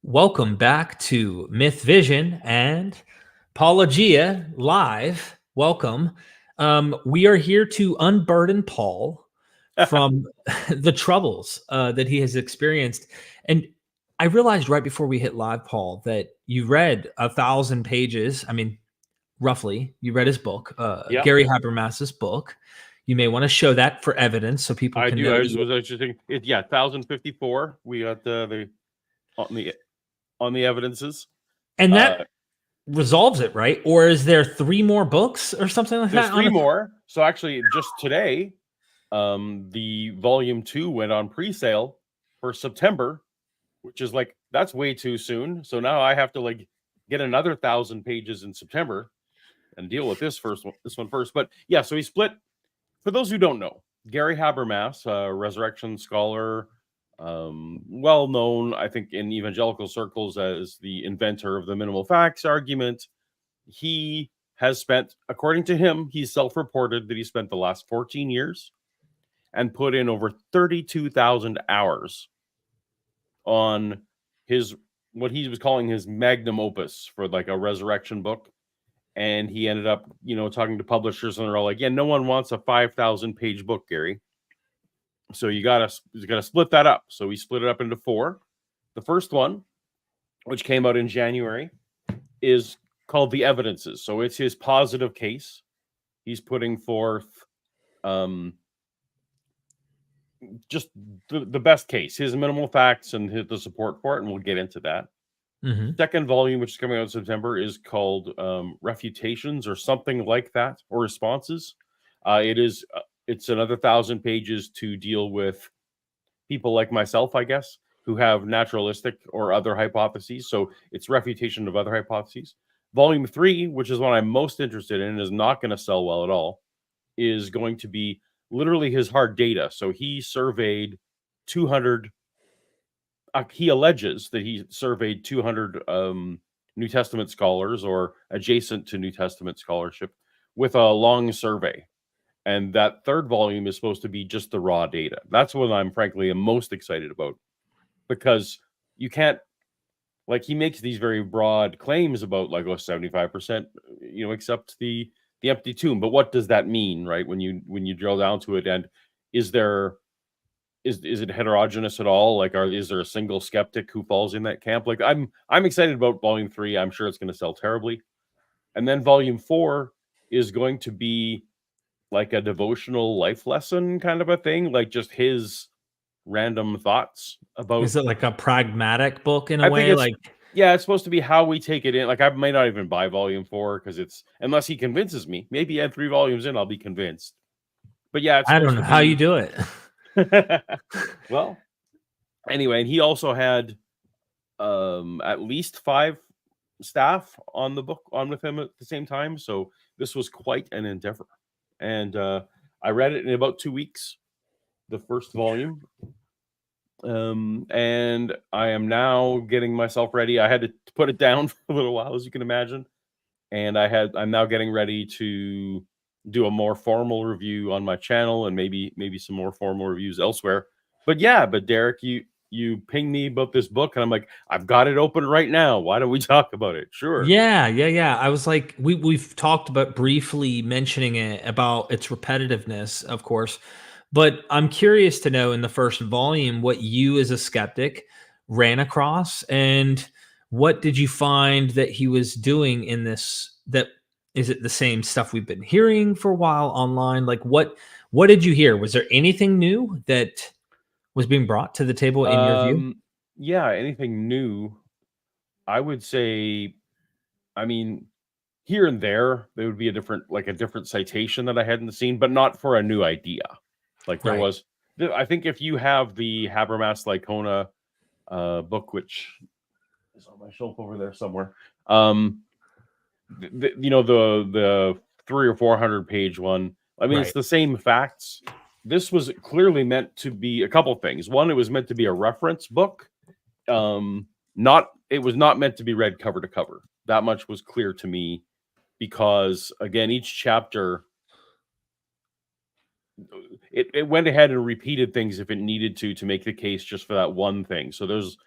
Welcome back to MythVision and Paulogia live. Welcome. We are here to unburden Paul from the troubles that he has experienced. And I realized right before we hit live, Paul, that you read 1,000 pages. I mean, roughly, you read his book, Yeah, Gary Habermas's book. You may want to show that for evidence so people I can do. know. I was just thinking, 1054. We got the on the evidences. And Uh, that resolves it, right? Or is there 3 more books or something like there's that on three it? more. So actually, just today, the volume 2 went on pre-sale for September, which is like that's way too soon. So now I have to like get another 1,000 pages in September and deal with this one first. But yeah, so he split. For those who don't know, Gary Habermas, a resurrection scholar, well known, I think, in evangelical circles as the inventor of the minimal facts argument. He has spent, according to him, he's self-reported that he spent the last 14 years and put in over 32,000 hours on his what he was calling his magnum opus for like a resurrection book. And he ended up, talking to publishers, and they're all like, "Yeah, no one wants a 5,000 page book, Gary. So you gotta split that up." So we split it up into 4. The first one, which came out in January, is called The Evidences. So it's his positive case. He's putting forth just the best case, his minimal facts and the support for it, and we'll get into that. Second volume, which is coming out in September, is called Refutations or something like that, or Responses. It's another 1,000 pages to deal with people like myself, I guess, who have naturalistic or other hypotheses. So it's refutation of other hypotheses. Volume 3, which is what I'm most interested in, is not going to sell well at all, is going to be literally his hard data. So he surveyed 200. He alleges that he surveyed 200 New Testament scholars or adjacent to New Testament scholarship with a long survey. And that third volume is supposed to be just the raw data. That's what I'm frankly am most excited about, because you can't, like, he makes these very broad claims about like 75%, accept the empty tomb. But what does that mean, right? When you drill down to it, and is it heterogeneous at all? Like, is there a single skeptic who falls in that camp? Like, I'm excited about volume 3. I'm sure it's going to sell terribly. And then volume 4 is going to be like a devotional life lesson kind of a thing, like just his random thoughts about. Is it like a pragmatic book in a I think way? it's Like, yeah, it's supposed to be how we take it in. Like, I may not even buy volume 4 because it's, unless he convinces me. Maybe at 3 volumes in, I'll be convinced. But yeah, it's I don't supposed know to how you be. do it. Well, anyway, and he also had at least 5 staff on the book on with him at the same time. So this was quite an endeavor. And I read it in about 2 weeks, the first volume. And I am now getting myself ready. I had to put it down for a little while, as you can imagine. And I'm now getting ready to do a more formal review on my channel, and maybe some more formal reviews elsewhere. But Derek, you pinged me about this book, and I'm like, I've got it open right now. Why don't we talk about it? Sure. Yeah. I was like, we've talked about briefly mentioning it about its repetitiveness, of course. But I'm curious to know in the first volume what you as a skeptic ran across, and what did you find that he was doing in this? That is it the same stuff we've been hearing for a while online? Like, what did you hear? Was there anything new that was being brought to the table in your view? Yeah, anything new? I would say, I mean, here and there would be a different citation that I hadn't seen, but not for a new idea. Like there Right. was, I think if you have the Habermas Lycona book, which is on my shelf over there somewhere, the 300 or 400 page one. I mean, Right. it's the same facts. This was clearly meant to be a couple things. One, it was meant to be a reference book. It was not meant to be read cover to cover. That much was clear to me, because again, each chapter, it went ahead and repeated things if it needed to make the case just for that one thing. So there's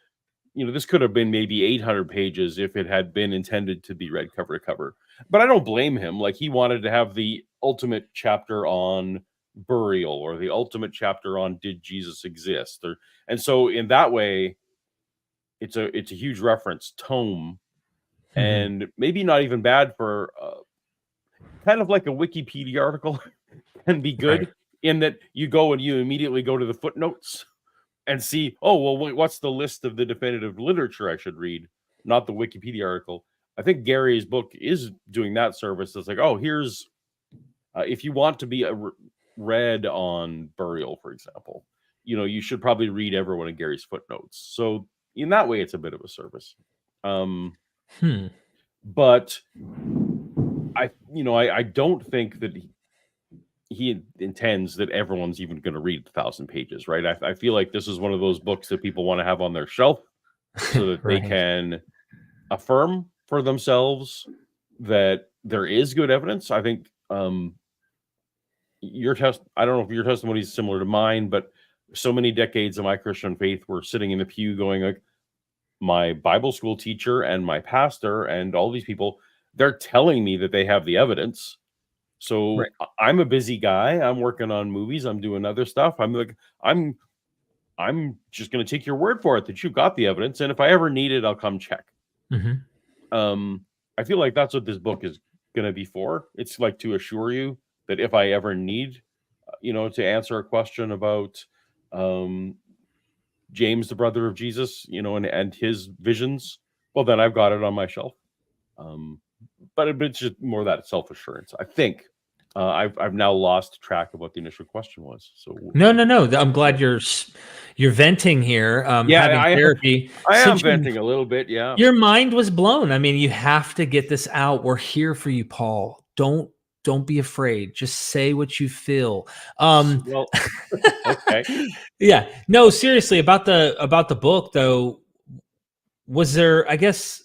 this could have been maybe 800 pages if it had been intended to be read cover to cover. But I don't blame him. Like, he wanted to have the ultimate chapter on burial, or the ultimate chapter on did Jesus exist, and so in that way, it's a huge reference tome, and maybe not even bad for kind of like a Wikipedia article can be good, right, in that you go and you immediately go to the footnotes and see, oh, well, what's the list of the definitive literature I should read, not the Wikipedia article. I think Gary's book is doing that service. It's like, oh, here's, if you want to be read on burial, for example, you should probably read every one of Gary's footnotes. So in that way, it's a bit of a service. But I don't think that he intends that everyone's even going to read 1,000 pages, right? I feel like this is one of those books that people want to have on their shelf so that right, they can affirm for themselves that there is good evidence. I think I don't know if your testimony is similar to mine, but so many decades of my Christian faith were sitting in the pew going, like, my Bible school teacher and my pastor and all these people, they're telling me that they have the evidence. So right, I'm a busy guy. I'm working on movies. I'm doing other stuff. I'm like, I'm just going to take your word for it that you've got the evidence. And if I ever need it, I'll come check. I feel like that's what this book is going to be for. It's like to assure you that if I ever need, to answer a question about James, the brother of Jesus, and his visions, well, then I've got it on my shelf. But it's just more that self-assurance, I think. I've now lost track of what the initial question was. So no. I'm glad you're venting here. Therapy. I am venting a little bit. Yeah. Your mind was blown. I mean, you have to get this out. We're here for you, Paul. Don't be afraid. Just say what you feel. Well, okay. Yeah. No, seriously, about the book though, was there, I guess,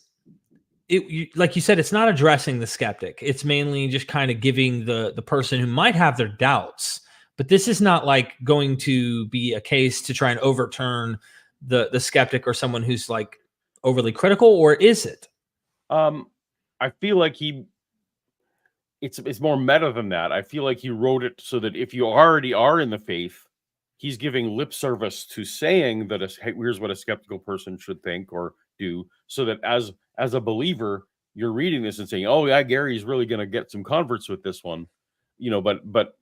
like you said, it's not addressing the skeptic. It's mainly just kind of giving the person who might have their doubts, but this is not like going to be a case to try and overturn the skeptic or someone who's like overly critical, or is it? I feel like it's more meta than that. I feel like he wrote it so that if you already are in the faith, he's giving lip service to saying that here's what a skeptical person should think or do, so that as a believer, you're reading this and saying, oh yeah, Gary's really going to get some converts with this one, but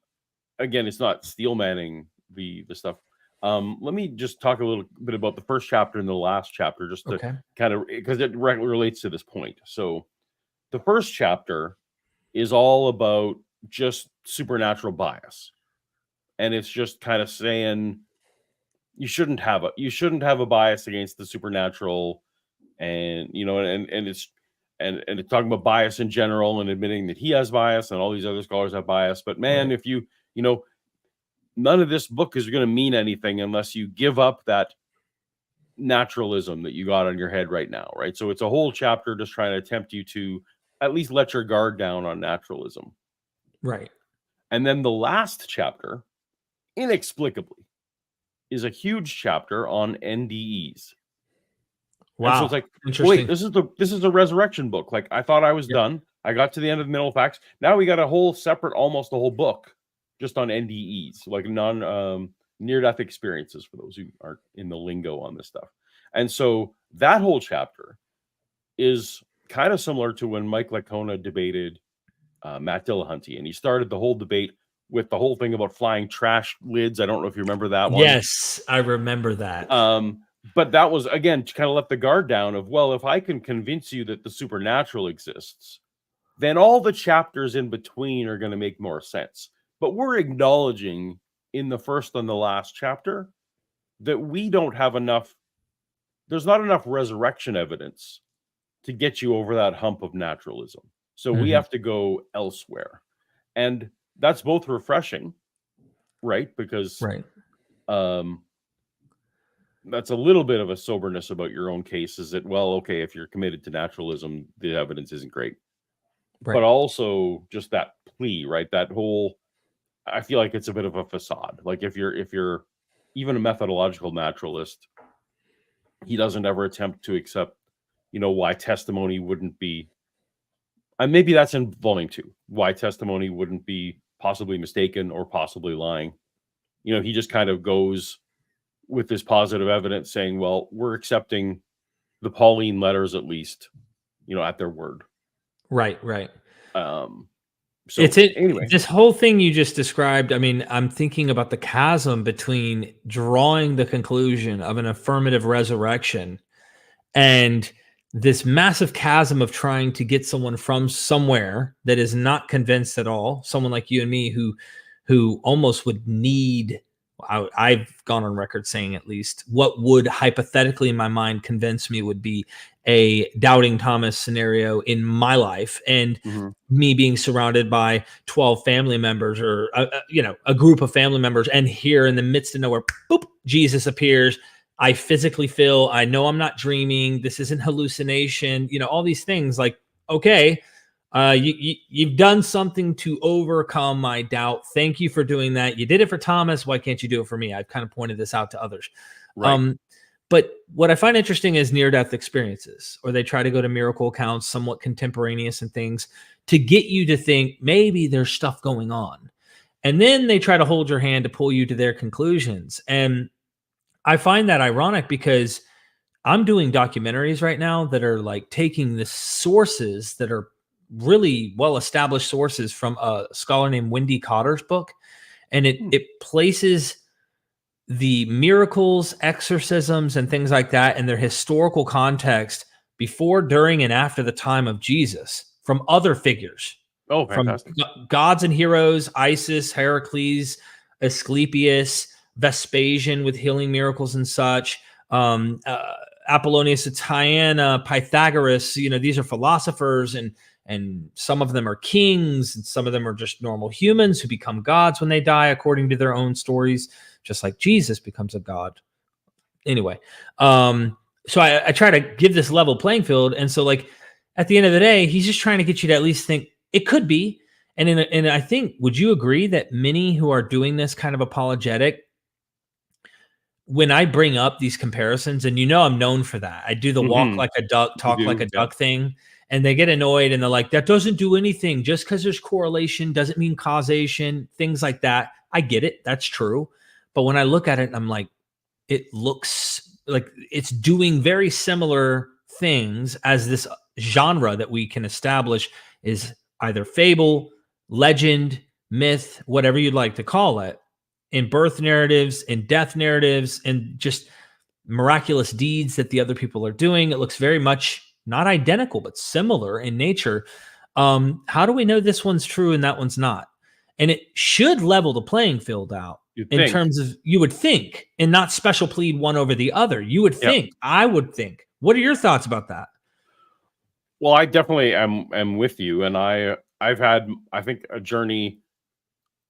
again, it's not steel manning the stuff. Let me just talk a little bit about the first chapter and the last chapter, just to kind of, because it relates to this point. So the first chapter is all about just supernatural bias. And it's just kind of saying you shouldn't have a bias against the supernatural, and it's talking about bias in general and admitting that he has bias and all these other scholars have bias. But man, right, if none of this book is going to mean anything unless you give up that naturalism that you got on your head right now, right? So it's a whole chapter just trying to tempt you to at least let your guard down on naturalism. Right. And then the last chapter, inexplicably, is a huge chapter on NDEs. Wow. And so it's like, wait, this is a resurrection book. Like, I thought I was done. I got to the end of the middle facts. Now we got a whole separate, almost a whole book just on NDEs, like near-death experiences, for those who aren't in the lingo on this stuff. And so that whole chapter is kind of similar to when Mike Licona debated Matt Dillahunty, and he started the whole debate with the whole thing about flying trash lids. I don't know if you remember that one. Yes, I remember that. But that was, again, to kind of let the guard down of, well, if I can convince you that the supernatural exists, then all the chapters in between are going to make more sense. But we're acknowledging in the first and the last chapter that we don't have enough, there's not enough resurrection evidence to get you over that hump of naturalism. So we have to go elsewhere. And that's both refreshing, right? Because that's a little bit of a soberness about your own case, is that, well, okay, if you're committed to naturalism, the evidence isn't great. Right. But also just that plea, right? That whole, I feel like it's a bit of a facade. Like if you're even a methodological naturalist, he doesn't ever attempt to accept, why testimony wouldn't be, and maybe that's in volume 2, why testimony wouldn't be possibly mistaken or possibly lying. He just kind of goes with this positive evidence saying, well, we're accepting the Pauline letters, at least, at their word. Right. So anyway, this whole thing you just described. I mean, I'm thinking about the chasm between drawing the conclusion of an affirmative resurrection and this massive chasm of trying to get someone from somewhere that is not convinced at all, someone like you and me who almost would need, I've gone on record saying, at least what would hypothetically in my mind convince me would be a doubting Thomas scenario in my life, and me being surrounded by 12 family members, or a group of family members, and here in the midst of nowhere, boop, Jesus appears. I physically feel, I know I'm not dreaming. This isn't hallucination. All these things, like, okay, you've done something to overcome my doubt. Thank you for doing that. You did it for Thomas. Why can't you do it for me? I've kind of pointed this out to others. Right. But what I find interesting is near-death experiences, or they try to go to miracle accounts, somewhat contemporaneous and things, to get you to think maybe there's stuff going on. And then they try to hold your hand to pull you to their conclusions. And I find that ironic because I'm doing documentaries right now that are like taking the sources that are really well-established sources from a scholar named Wendy Cotter's book. And it places the miracles, exorcisms, and things like that in their historical context before, during, and after the time of Jesus from other figures. Oh, fantastic. From gods and heroes, Isis, Heracles, Asclepius, Vespasian with healing miracles and such, Apollonius of Tyana, Pythagoras. These are philosophers, and some of them are kings, and some of them are just normal humans who become gods when they die according to their own stories, just like Jesus becomes a god. Anyway, so I try to give this level playing field, and so, like, at the end of the day, he's just trying to get you to at least think it could be. And I think, would you agree that many who are doing this kind of apologetic, when I bring up these comparisons, and I'm known for that, I do the walk like a duck, talk like a duck thing, and they get annoyed and they're like, that doesn't do anything. Just because there's correlation doesn't mean causation, things like that. I get it. That's true. But when I look at it, I'm like, it looks like it's doing very similar things as this genre that we can establish is either fable, legend, myth, whatever you'd like to call it, in birth narratives, in death narratives, and just miraculous deeds that the other people are doing. It looks very much not identical, but similar in nature. How do we know this one's true and that one's not? And it should level the playing field out in terms of, you would think, and not special plead one over the other. You would think, I would think. What are your thoughts about that? Well, I definitely am with you. And I've had, I think, a journey.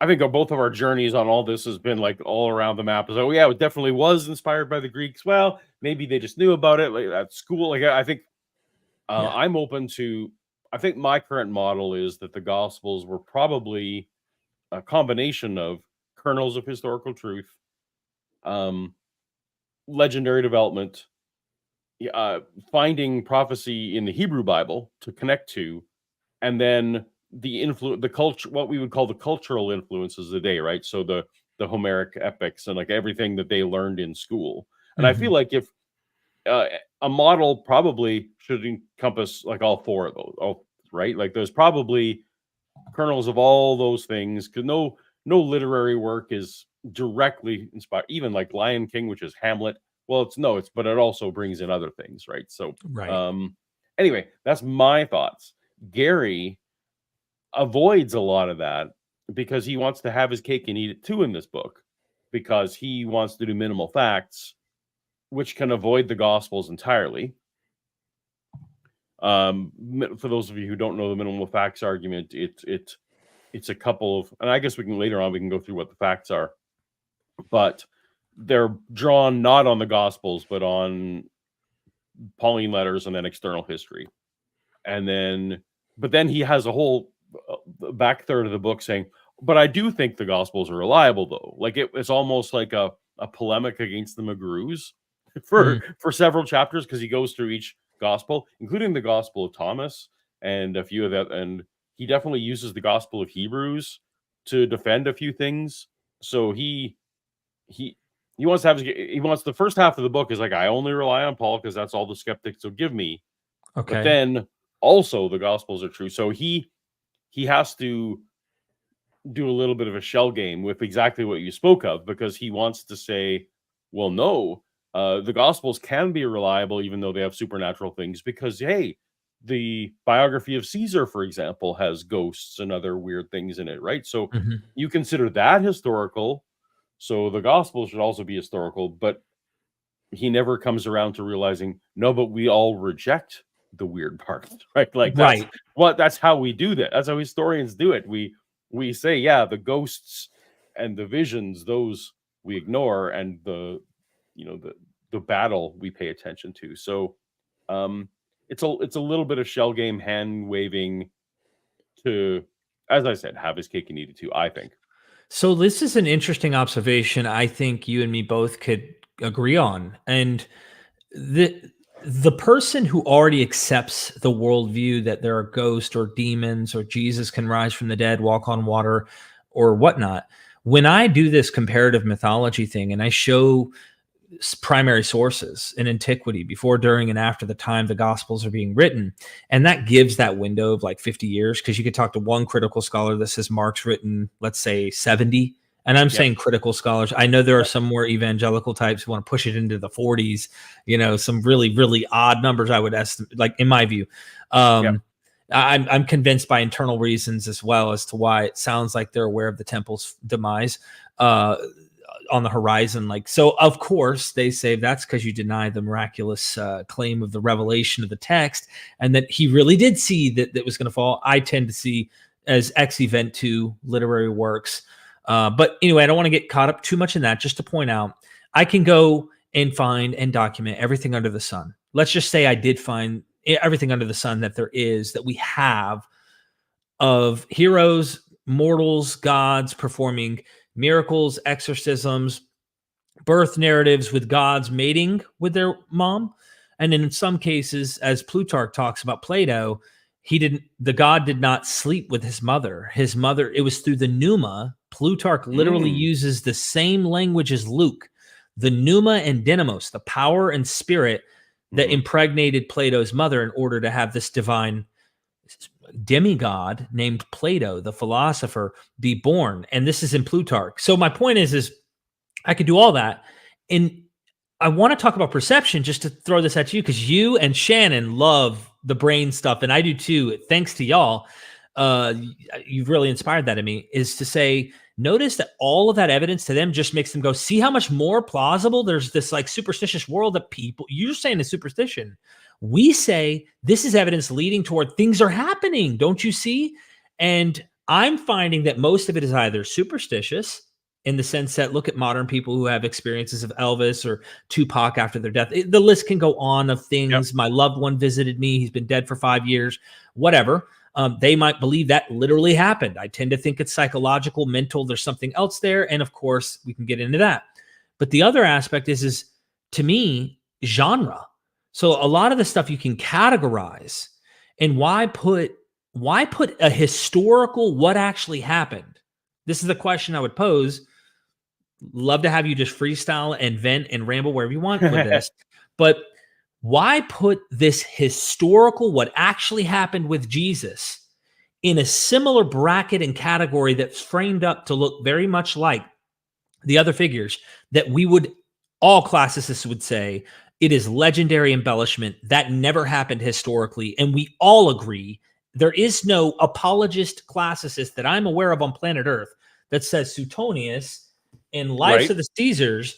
I think both of our journeys on all this has been like all around the map. So yeah, it definitely was inspired by the Greeks. Well, maybe they just knew about it like at school. Like, I think I'm open to, I think my current model is that the Gospels were probably a combination of kernels of historical truth, legendary development, finding prophecy in the Hebrew Bible to connect to, and then the culture, what we would call the cultural influences of the day, right? So the Homeric epics and like everything that they learned in school. And I feel like if a model probably should encompass like all four of those, right? Like there's probably kernels of all those things, because no literary work is directly inspired. Even like Lion King, which is Hamlet. Well, but it also brings in other things, right? So, anyway, that's my thoughts. Gary avoids a lot of that because he wants to have his cake and eat it too in this book, because he wants to do minimal facts, which can avoid the Gospels entirely. For those of you who don't know the minimal facts argument, it's a couple of, and I guess we can later on, we can go through what the facts are, but they're drawn not on the Gospels, but on Pauline letters and then external history. And then he has a whole back third of the book saying, but I do think the Gospels are reliable though. Like it's almost like a polemic against the McGrews. for several chapters, because he goes through each gospel, including the Gospel of Thomas and a few of that, and he definitely uses the Gospel of Hebrews to defend a few things. So he wants to have, he wants the first half of the book is like, I only rely on Paul because that's all the skeptics will give me. Okay. But then also the Gospels are true. So he has to do a little bit of a shell game with exactly what you spoke of, because he wants to say, well, no, the Gospels can be reliable even though they have supernatural things, because, hey, the biography of Caesar, for example, has ghosts and other weird things in it, right? So you consider that historical, so the Gospels should also be historical, but he never comes around to realizing, no, but we all reject the weird parts, right? Like that's how we do that. That's how historians do it. We say, yeah, the ghosts and the visions, those we ignore, and the battle we pay attention to. So it's a little bit of shell game, hand waving to, as I said, have his cake and eat it too, I think. So this is an interesting observation I think you and me both could agree on. And the person who already accepts the worldview that there are ghosts or demons or Jesus can rise from the dead, walk on water, or whatnot, when I do this comparative mythology thing and I show primary sources in antiquity before, during, and after the time the Gospels are being written, and that gives that window of like 50 years, because you could talk to one critical scholar that says Mark's written, let's say 70, and I'm saying critical scholars. I know there are some more evangelical types who want to push it into the 40s, some really, really odd numbers I would estimate, like in my view. I'm convinced by internal reasons as well as to why it sounds like they're aware of the temple's demise on the horizon. So of course they say that's because you deny the miraculous claim of the revelation of the text, and that he really did see that was going to fall. I tend to see as ex event to literary works. But anyway, I don't want to get caught up too much in that. Just to point out, I can go and find and document everything under the sun. Let's just say I did find everything under the sun that there is, that we have, of heroes, mortals, gods performing miracles, exorcisms, birth narratives with gods mating with their mom. And in some cases, as Plutarch talks about Plato, the god did not sleep with his mother. It was through the pneuma. Plutarch literally uses the same language as Luke. The pneuma and dynamos, the power and spirit that impregnated Plato's mother in order to have this divine demigod named Plato, the philosopher, be born. And this is in Plutarch. So my point is I could do all that. And I want to talk about perception, just to throw this at you, because you and Shannon love the brain stuff, and I do too. Thanks to y'all. You've really inspired that in me, is to say, notice that all of that evidence to them just makes them go, see how much more plausible there's this like superstitious world that people, you're saying is superstition. We say this is evidence leading toward things are happening. Don't you see? And I'm finding that most of it is either superstitious, in the sense that, look at modern people who have experiences of Elvis or Tupac after their death. The list can go on of things. My loved one visited me. He's been dead for 5 years, whatever. They might believe that literally happened. I tend to think it's psychological, mental. There's something else there. And of course, we can get into that. But the other aspect is to me, genre. So a lot of the stuff you can categorize. And why put a historical what actually happened? This is the question I would pose. Love to have you just freestyle and vent and ramble wherever you want with this. But why put this historical, what actually happened with Jesus, in a similar bracket and category that's framed up to look very much like the other figures that all classicists would say it is legendary embellishment that never happened historically? And we all agree there is no apologist classicist that I'm aware of on planet Earth that says Suetonius in Lives of the Caesars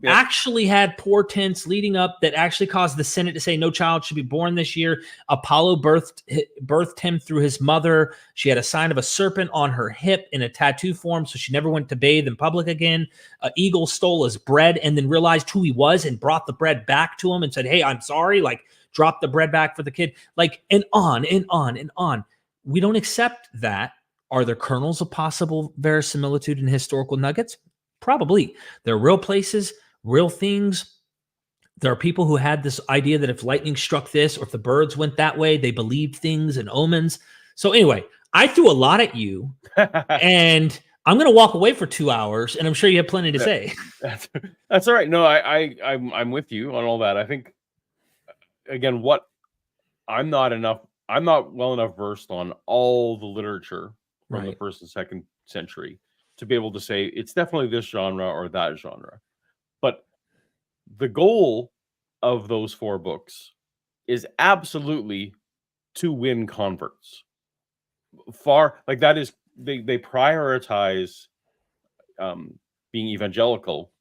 actually had portents leading up that actually caused the Senate to say no child should be born this year. Apollo birthed him through his mother. She had a sign of a serpent on her hip in a tattoo form, so she never went to bathe in public again. An eagle stole his bread and then realized who he was and brought the bread back to him and said, hey, I'm sorry, drop the bread back for the kid, and on and on and on. We don't accept that. Are there kernels of possible verisimilitude in historical nuggets? Probably. They're real places, real things. There are people who had this idea that if lightning struck this or if the birds went that way, they believed things and omens. So anyway, I threw a lot at you, and I'm going to walk away for 2 hours, and I'm sure you have plenty to say. That's all right. No, I'm with you on all that. I think, again, I'm not well enough versed on all the literature from the 1st and 2nd century to be able to say it's definitely this genre or that genre. But the goal of those 4 books is absolutely to win converts. That is, they prioritize being evangelical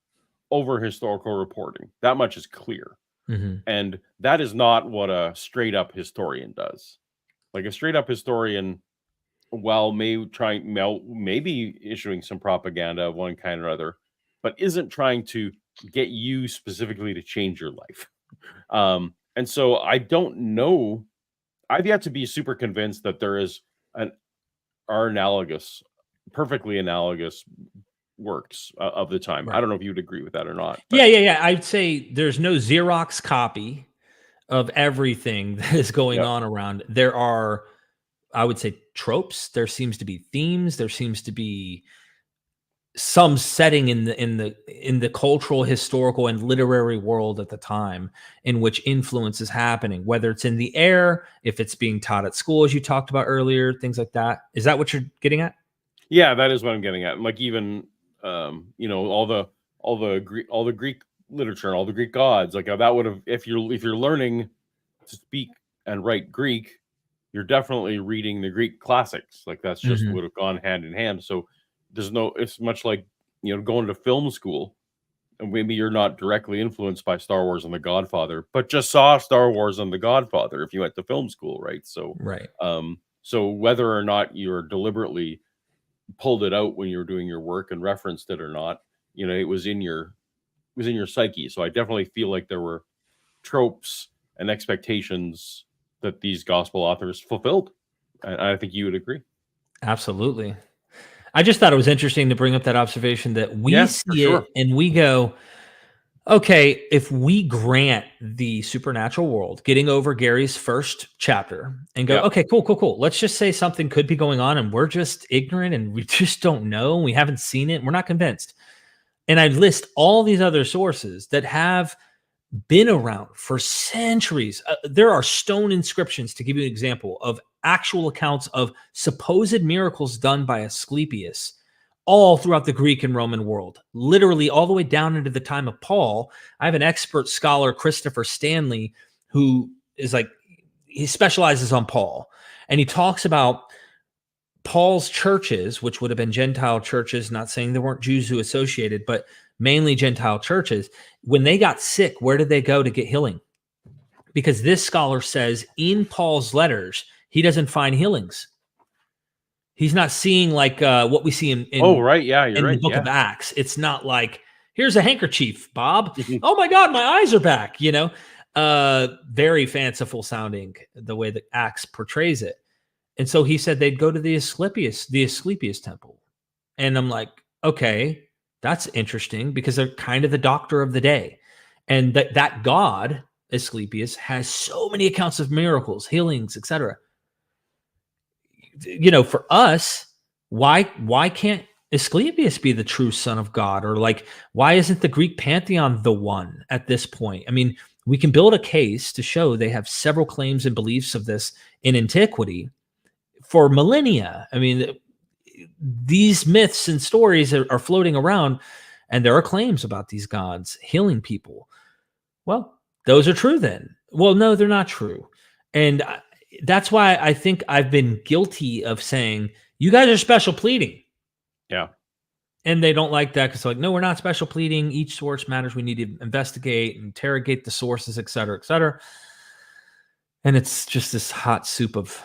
over historical reporting. That much is clear. And that is not what a straight up historian does. Like, a straight up historian, while maybe issuing some propaganda of one kind or other, but isn't trying to get you specifically to change your life. And so I don't know. I've yet to be super convinced that there is perfectly analogous works of the time. I don't know if you would agree with that or not. Yeah. I'd say there's no Xerox copy of everything that is going on around. There are, I would say, tropes. There seems to be themes. There seems to be some setting in the cultural, historical, and literary world at the time in which influence is happening, whether it's in the air, if it's being taught at school, as you talked about earlier, things like that. Is that what you're getting at? Yeah, that is what I'm getting at. Like, even all the Greek literature and all the Greek gods, like, that would have, if you're learning to speak and write Greek, you're definitely reading the Greek classics. Like, that's just would have gone hand in hand. So it's much like, going to film school, and maybe you're not directly influenced by Star Wars and The Godfather, but just saw Star Wars and The Godfather if you went to film school, right? So, so whether or not you're deliberately pulled it out when you're doing your work and referenced it or not, it was in your psyche. So I definitely feel like there were tropes and expectations that these gospel authors fulfilled. And I think you would agree. Absolutely. I just thought it was interesting to bring up that observation that we see it and we go, okay, if we grant the supernatural world, getting over Gary's first chapter and go, okay, cool. Let's just say something could be going on and we're just ignorant and we just don't know. We haven't seen it. We're not convinced. And I list all these other sources that have been around for centuries. There are stone inscriptions, to give you an example, of actual accounts of supposed miracles done by Asclepius all throughout the Greek and Roman world, literally all the way down into the time of Paul. I have an expert scholar, Christopher Stanley, who is he specializes on Paul, and he talks about Paul's churches, which would have been Gentile churches, not saying there weren't Jews who associated, but mainly Gentile churches. When they got sick, where did they go to get healing? Because this scholar says in Paul's letters, he doesn't find healings. He's not seeing like what we see in the book of Acts. It's not like, here's a handkerchief, Bob. Oh my God, my eyes are back. Very fanciful sounding the way that Acts portrays it. And so he said they'd go to the Asclepius temple. And I'm like, okay, that's interesting because they're kind of the doctor of the day. And that god, Asclepius, has so many accounts of miracles, healings, etc. For us, why can't Asclepius be the true son of God? Or why isn't the Greek pantheon the one at this point? I mean, we can build a case to show they have several claims and beliefs of this in antiquity for millennia. I mean, these myths and stories are floating around, and there are claims about these gods healing people. Well, those are true then. Well, no, they're not true. And that's why I think I've been guilty of saying, you guys are special pleading. Yeah. And they don't like that because no, we're not special pleading. Each source matters. We need to investigate, interrogate the sources, et cetera, et cetera. And it's just this hot soup of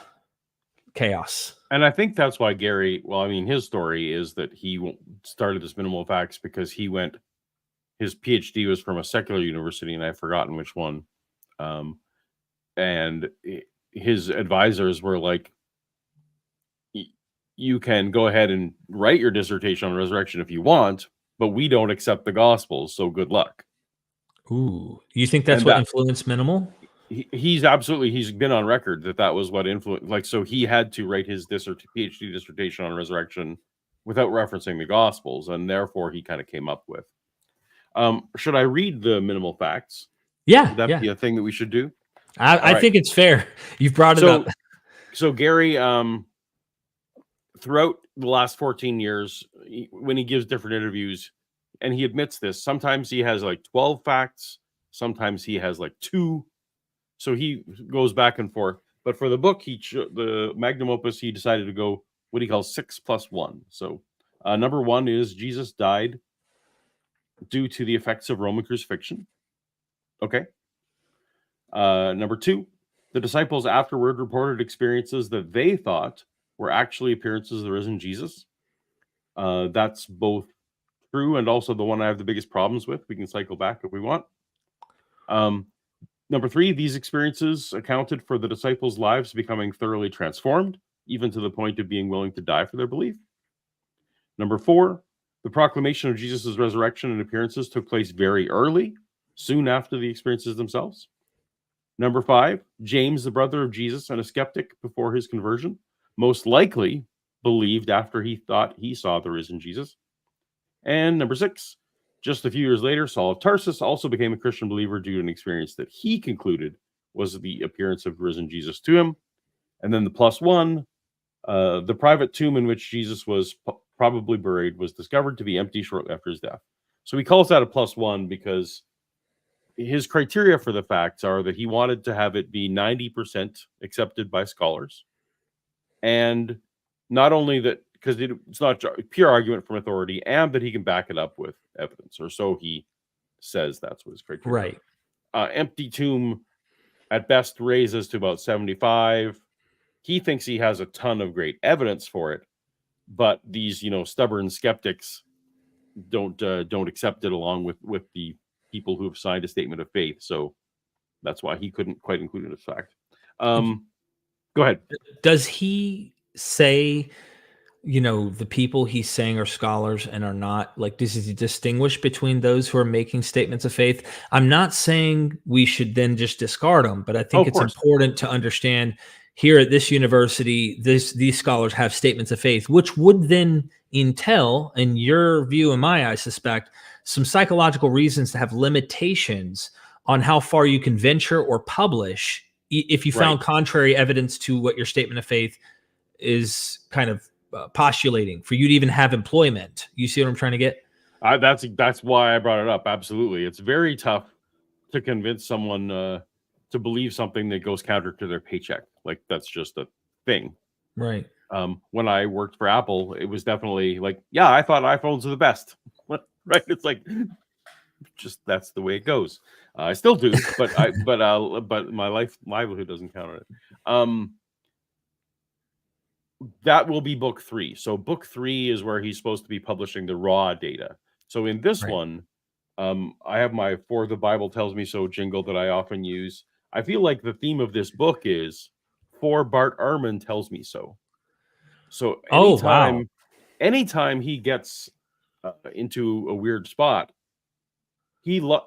chaos. And I think that's why Gary, his story is that he started this minimal facts because his PhD was from a secular university, and I've forgotten which one. And his advisors were like, you can go ahead and write your dissertation on resurrection if you want, but we don't accept the gospels, so good luck. Ooh, you think that's And what that influenced minimal? he's been on record that was what influenced. Like, so he had to write his PhD dissertation on resurrection without referencing the Gospels, and therefore he kind of came up with. Should I read the minimal facts? Yeah, Would that be a thing that we should do? I think it's fair. You've brought it up. So Gary, throughout the last 14 years, when he gives different interviews, and he admits this, sometimes he has like 12 facts, sometimes he has like 2. So he goes back and forth. But for the book, the magnum opus, he decided to go what he calls 6 + 1. So number 1 is Jesus died due to the effects of Roman crucifixion. Okay. Number 2, the disciples afterward reported experiences that they thought were actually appearances of the risen Jesus. That's both true and also the one I have the biggest problems with. We can cycle back if we want. Number 3, these experiences accounted for the disciples' lives becoming thoroughly transformed, even to the point of being willing to die for their belief. Number 4, the proclamation of Jesus' resurrection and appearances took place very early, soon after the experiences themselves. Number 5, James, the brother of Jesus and a skeptic before his conversion, most likely believed after he thought he saw the risen Jesus. And number 6, just a few years later, Saul of Tarsus also became a Christian believer due to an experience that he concluded was the appearance of risen Jesus to him. And then the +1, the private tomb in which Jesus was probably buried was discovered to be empty shortly after his death. So he calls that a +1 because his criteria for the facts are that he wanted to have it be 90% accepted by scholars. And not only that, because it's not pure argument from authority, and that he can back it up with evidence, or so he says. That's what his criteria. Right. Empty tomb at best raises to about 75. He thinks he has a ton of great evidence for it, but these, stubborn skeptics don't accept it, along with the people who have signed a statement of faith. So that's why he couldn't quite include it as fact. Go ahead. Does he say, the people he's saying are scholars and are not? Like, does he distinguish between those who are making statements of faith? I'm not saying we should then just discard them, but I think it's important to understand here at this university, these scholars have statements of faith, which would then entail, in your view and my, I suspect, some psychological reasons to have limitations on how far you can venture or publish if you found contrary evidence to what your statement of faith is kind of postulating for you to even have employment. You see what I'm trying to get? That's why I brought it up. Absolutely. It's very tough to convince someone to believe something that goes counter to their paycheck. Like, that's just a thing. Right. When I worked for Apple, it was definitely like, yeah, I thought iPhones are the best. Right. It's like, just that's the way it goes. I still do, but my livelihood doesn't count on it. That will be book 3. So book 3 is where he's supposed to be publishing the raw data. So in this one, I have my "For the Bible Tells Me So" jingle that I often use. I feel like the theme of this book is "For Bart Ehrman Tells Me So." So anytime he gets into a weird spot, and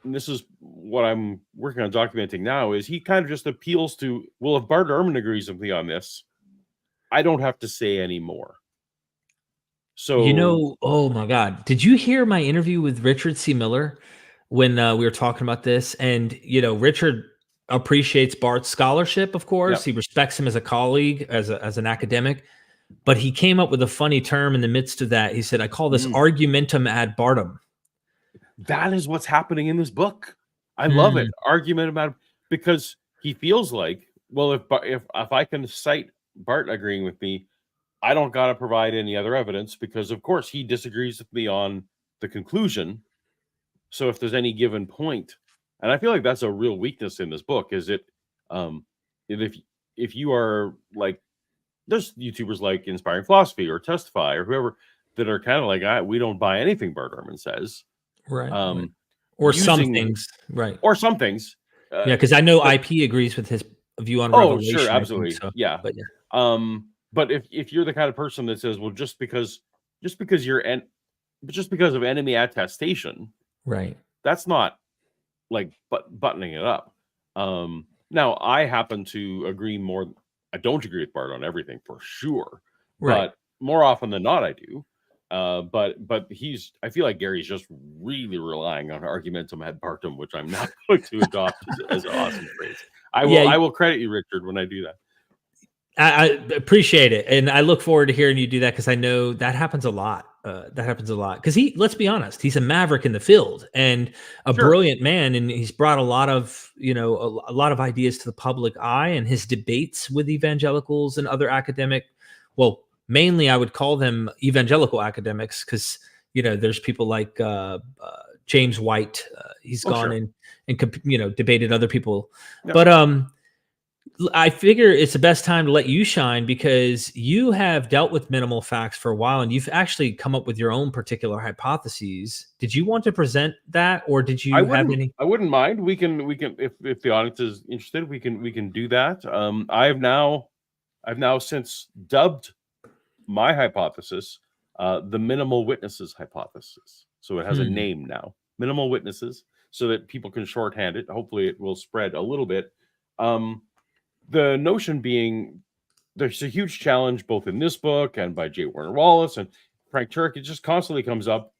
this is what I'm working on documenting now, is he kind of just appeals to, well, if Bart Ehrman agrees with me on this, I don't have to say any more. So, oh my God. Did you hear my interview with Richard C. Miller when we were talking about this? And, Richard appreciates Bart's scholarship, of course. He respects him as a colleague, as an academic. But he came up with a funny term in the midst of that. He said, I call this argumentum ad Bartum. That is what's happening in this book. I love it. Argumentum ad, because he feels like, well, if I can cite Bart agreeing with me, I don't got to provide any other evidence, because of course he disagrees with me on the conclusion. So if there's any given point, and I feel like that's a real weakness in this book, is it, if you are like, there's YouTubers like Inspiring Philosophy or Testify or whoever that are kind of like, we don't buy anything Bart Ehrman says. Right. Or some things. Right. Or some things. Yeah, because I know IP agrees with his view on Revelation. Sure, absolutely. So. Yeah. But if you're the kind of person that says, well, just because of enemy attestation, right? That's not like buttoning it up. Now I happen to agree more. I don't agree with BART on everything for sure, but more often than not I do. But I feel like Gary's just really relying on argumentum ad partem, which I'm not going to adopt as an awesome phrase. I will credit you, Richard, when I do that. I appreciate it, and I look forward to hearing you do that, because I know that happens a lot. Because let's be honest, he's a maverick in the field and a brilliant man, and he's brought a lot of a lot of ideas to the public eye. And his debates with evangelicals and other academic, well, mainly I would call them evangelical academics, because there's people like James White. He's gone and debated other people, but I figure it's the best time to let you shine, because you have dealt with minimal facts for a while, and you've actually come up with your own particular hypotheses. Did you want to present that, or did you have any? I wouldn't mind. We can if the audience is interested, we can do that. I've now since dubbed my hypothesis the minimal witnesses hypothesis. So it has a name now, minimal witnesses, so that people can shorthand it. Hopefully it will spread a little bit. The notion being, there's a huge challenge both in this book and by J. Warner Wallace and Frank Turek. It just constantly comes up.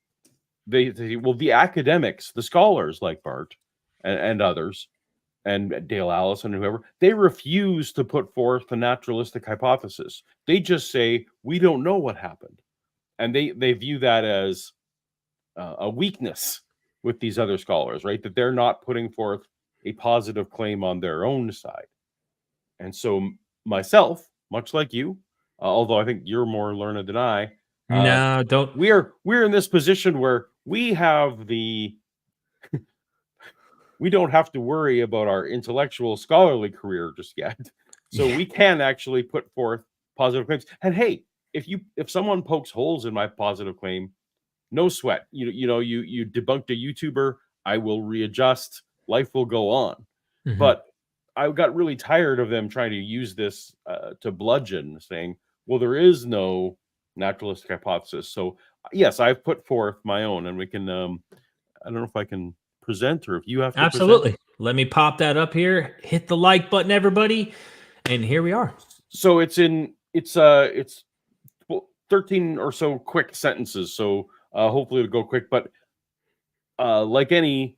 The academics, the scholars like BART and others, and Dale Allison and whoever, they refuse to put forth the naturalistic hypothesis. They just say, we don't know what happened. And they view that as a weakness with these other scholars, right? That they're not putting forth a positive claim on their own side. And so myself, much like you, although I think you're more learned than I, no, don't. We're in this position where we have we don't have to worry about our intellectual scholarly career just yet. So we can actually put forth positive claims. And hey, if someone pokes holes in my positive claim, no sweat. You debunked a YouTuber, I will readjust. Life will go on. But I got really tired of them trying to use this to bludgeon, saying, well, there is no naturalistic hypothesis. So yes, I've put forth my own, and we can I don't know if I can present, or if you have to absolutely present. Let me pop that up here. Hit the like button, everybody, and here we are. So it's 13 or so quick sentences, so hopefully it'll go quick. But like any,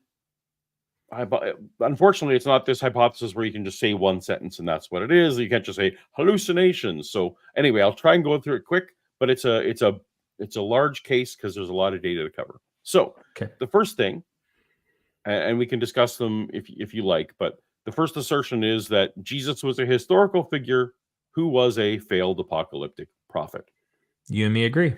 unfortunately, it's not this hypothesis where you can just say one sentence and that's what it is. You can't just say hallucinations. So anyway, I'll try and go through it quick, but it's a large case because there's a lot of data to cover. So the first thing, and we can discuss them if you like, but the first assertion is that Jesus was a historical figure who was a failed apocalyptic prophet. You and me agree.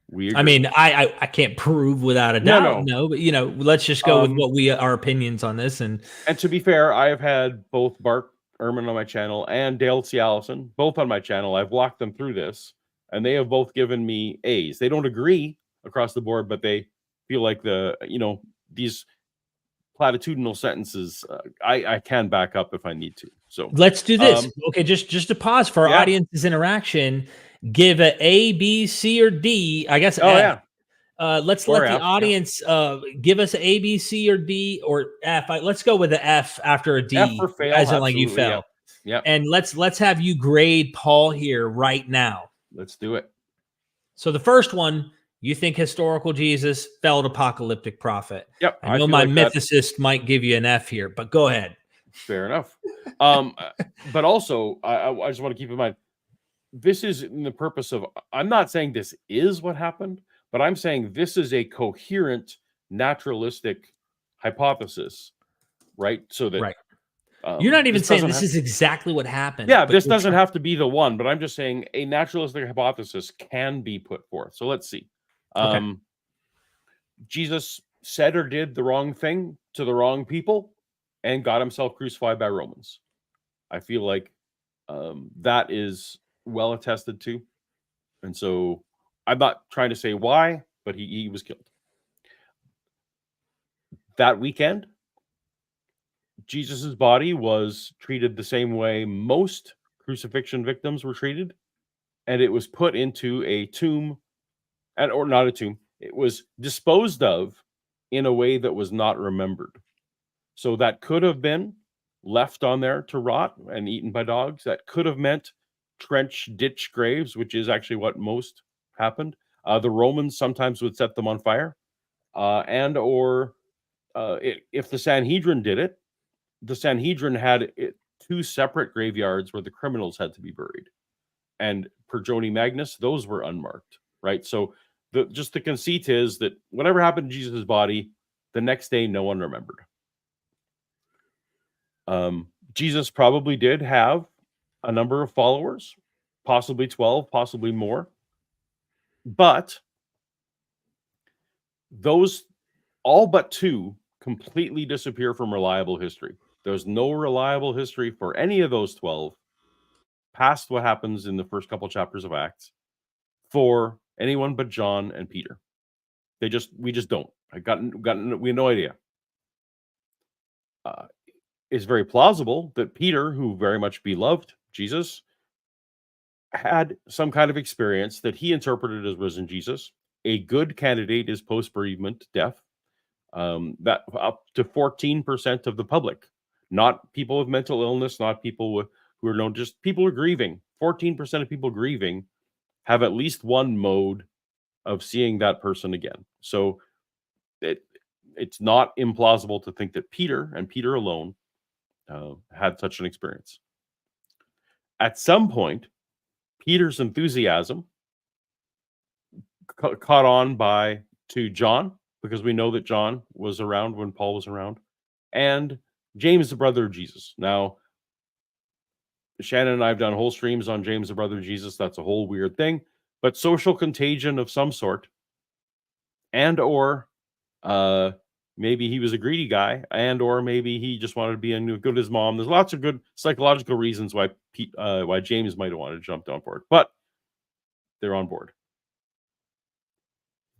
We agree. I mean, I can't prove without a doubt, no, but let's just go with what our opinions on this. And to be fair, I have had both Bart Ehrman on my channel and Dale C. Allison both on my channel. I've walked them through this, and they have both given me A's. They don't agree across the board, but they feel like these platitudinal sentences I can back up if I need to. So let's do this. Okay, just to pause for our audience's interaction. Give A, B, C, or D. I guess. Let's let the audience give us A, B, C, or D, or F. Let's go with the F after a D. F for fail. As in like you fail. Yeah. And let's have you grade Paul here right now. Let's do it. So the first one, you think historical Jesus, failed apocalyptic prophet. Yep. I know my mythicist might give you an F here, but go ahead. Fair enough. But also, I just want to keep in mind, this is in the purpose of, I'm not saying this is what happened, but I'm saying this is a coherent naturalistic hypothesis, right? So that you're not even saying this is exactly what happened. Yeah, this doesn't have to be the one, but I'm just saying a naturalistic hypothesis can be put forth. So let's see. Jesus said or did the wrong thing to the wrong people and got himself crucified by Romans. I feel like that is well attested to. And so I'm not trying to say why, but he was killed. That weekend, Jesus's body was treated the same way most crucifixion victims were treated, and it was put into a tomb, or not a tomb. It was disposed of in a way that was not remembered. So that could have been left on there to rot and eaten by dogs. That could have meant trench ditch graves, which is actually what most happened. The Romans sometimes would set them on fire, if the Sanhedrin did it, the Sanhedrin had two separate graveyards where the criminals had to be buried, and per Jodi Magness, those were unmarked, right? So the conceit is that whatever happened to Jesus' body, the next day no one remembered. Jesus probably did have a number of followers, possibly 12, possibly more, but those all but two completely disappear from reliable history. There's no reliable history for any of those 12 past what happens in the first couple chapters of Acts for anyone but John and Peter. We just don't. We have no idea. It's very plausible that Peter, who very much beloved Jesus, had some kind of experience that he interpreted as risen Jesus. A good candidate is post-bereavement death. That up to 14% of the public, not people with mental illness, not people who are known, just people who are grieving. 14% of people grieving have at least one mode of seeing that person again. So it's not implausible to think that Peter and Peter alone had such an experience. At some point, Peter's enthusiasm caught on to John, because we know that John was around when Paul was around, and James, the brother of Jesus. Now, Shannon and I have done whole streams on James, the brother of Jesus. That's a whole weird thing, but social contagion of some sort, and or maybe he was a greedy guy, and or maybe he just wanted to be good as mom. There's lots of good psychological reasons why James might have wanted to jump on board, but they're on board.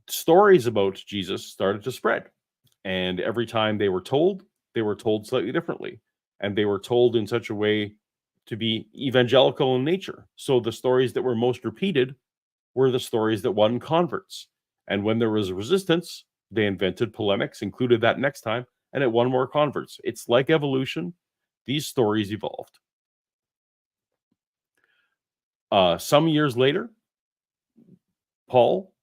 Stories about Jesus started to spread, and every time they were told slightly differently, and they were told in such a way to be evangelical in nature. So the stories that were most repeated were the stories that won converts, and when there was resistance, they invented polemics, included that next time, and it won more converts. It's like evolution. These stories evolved. Some years later, Paul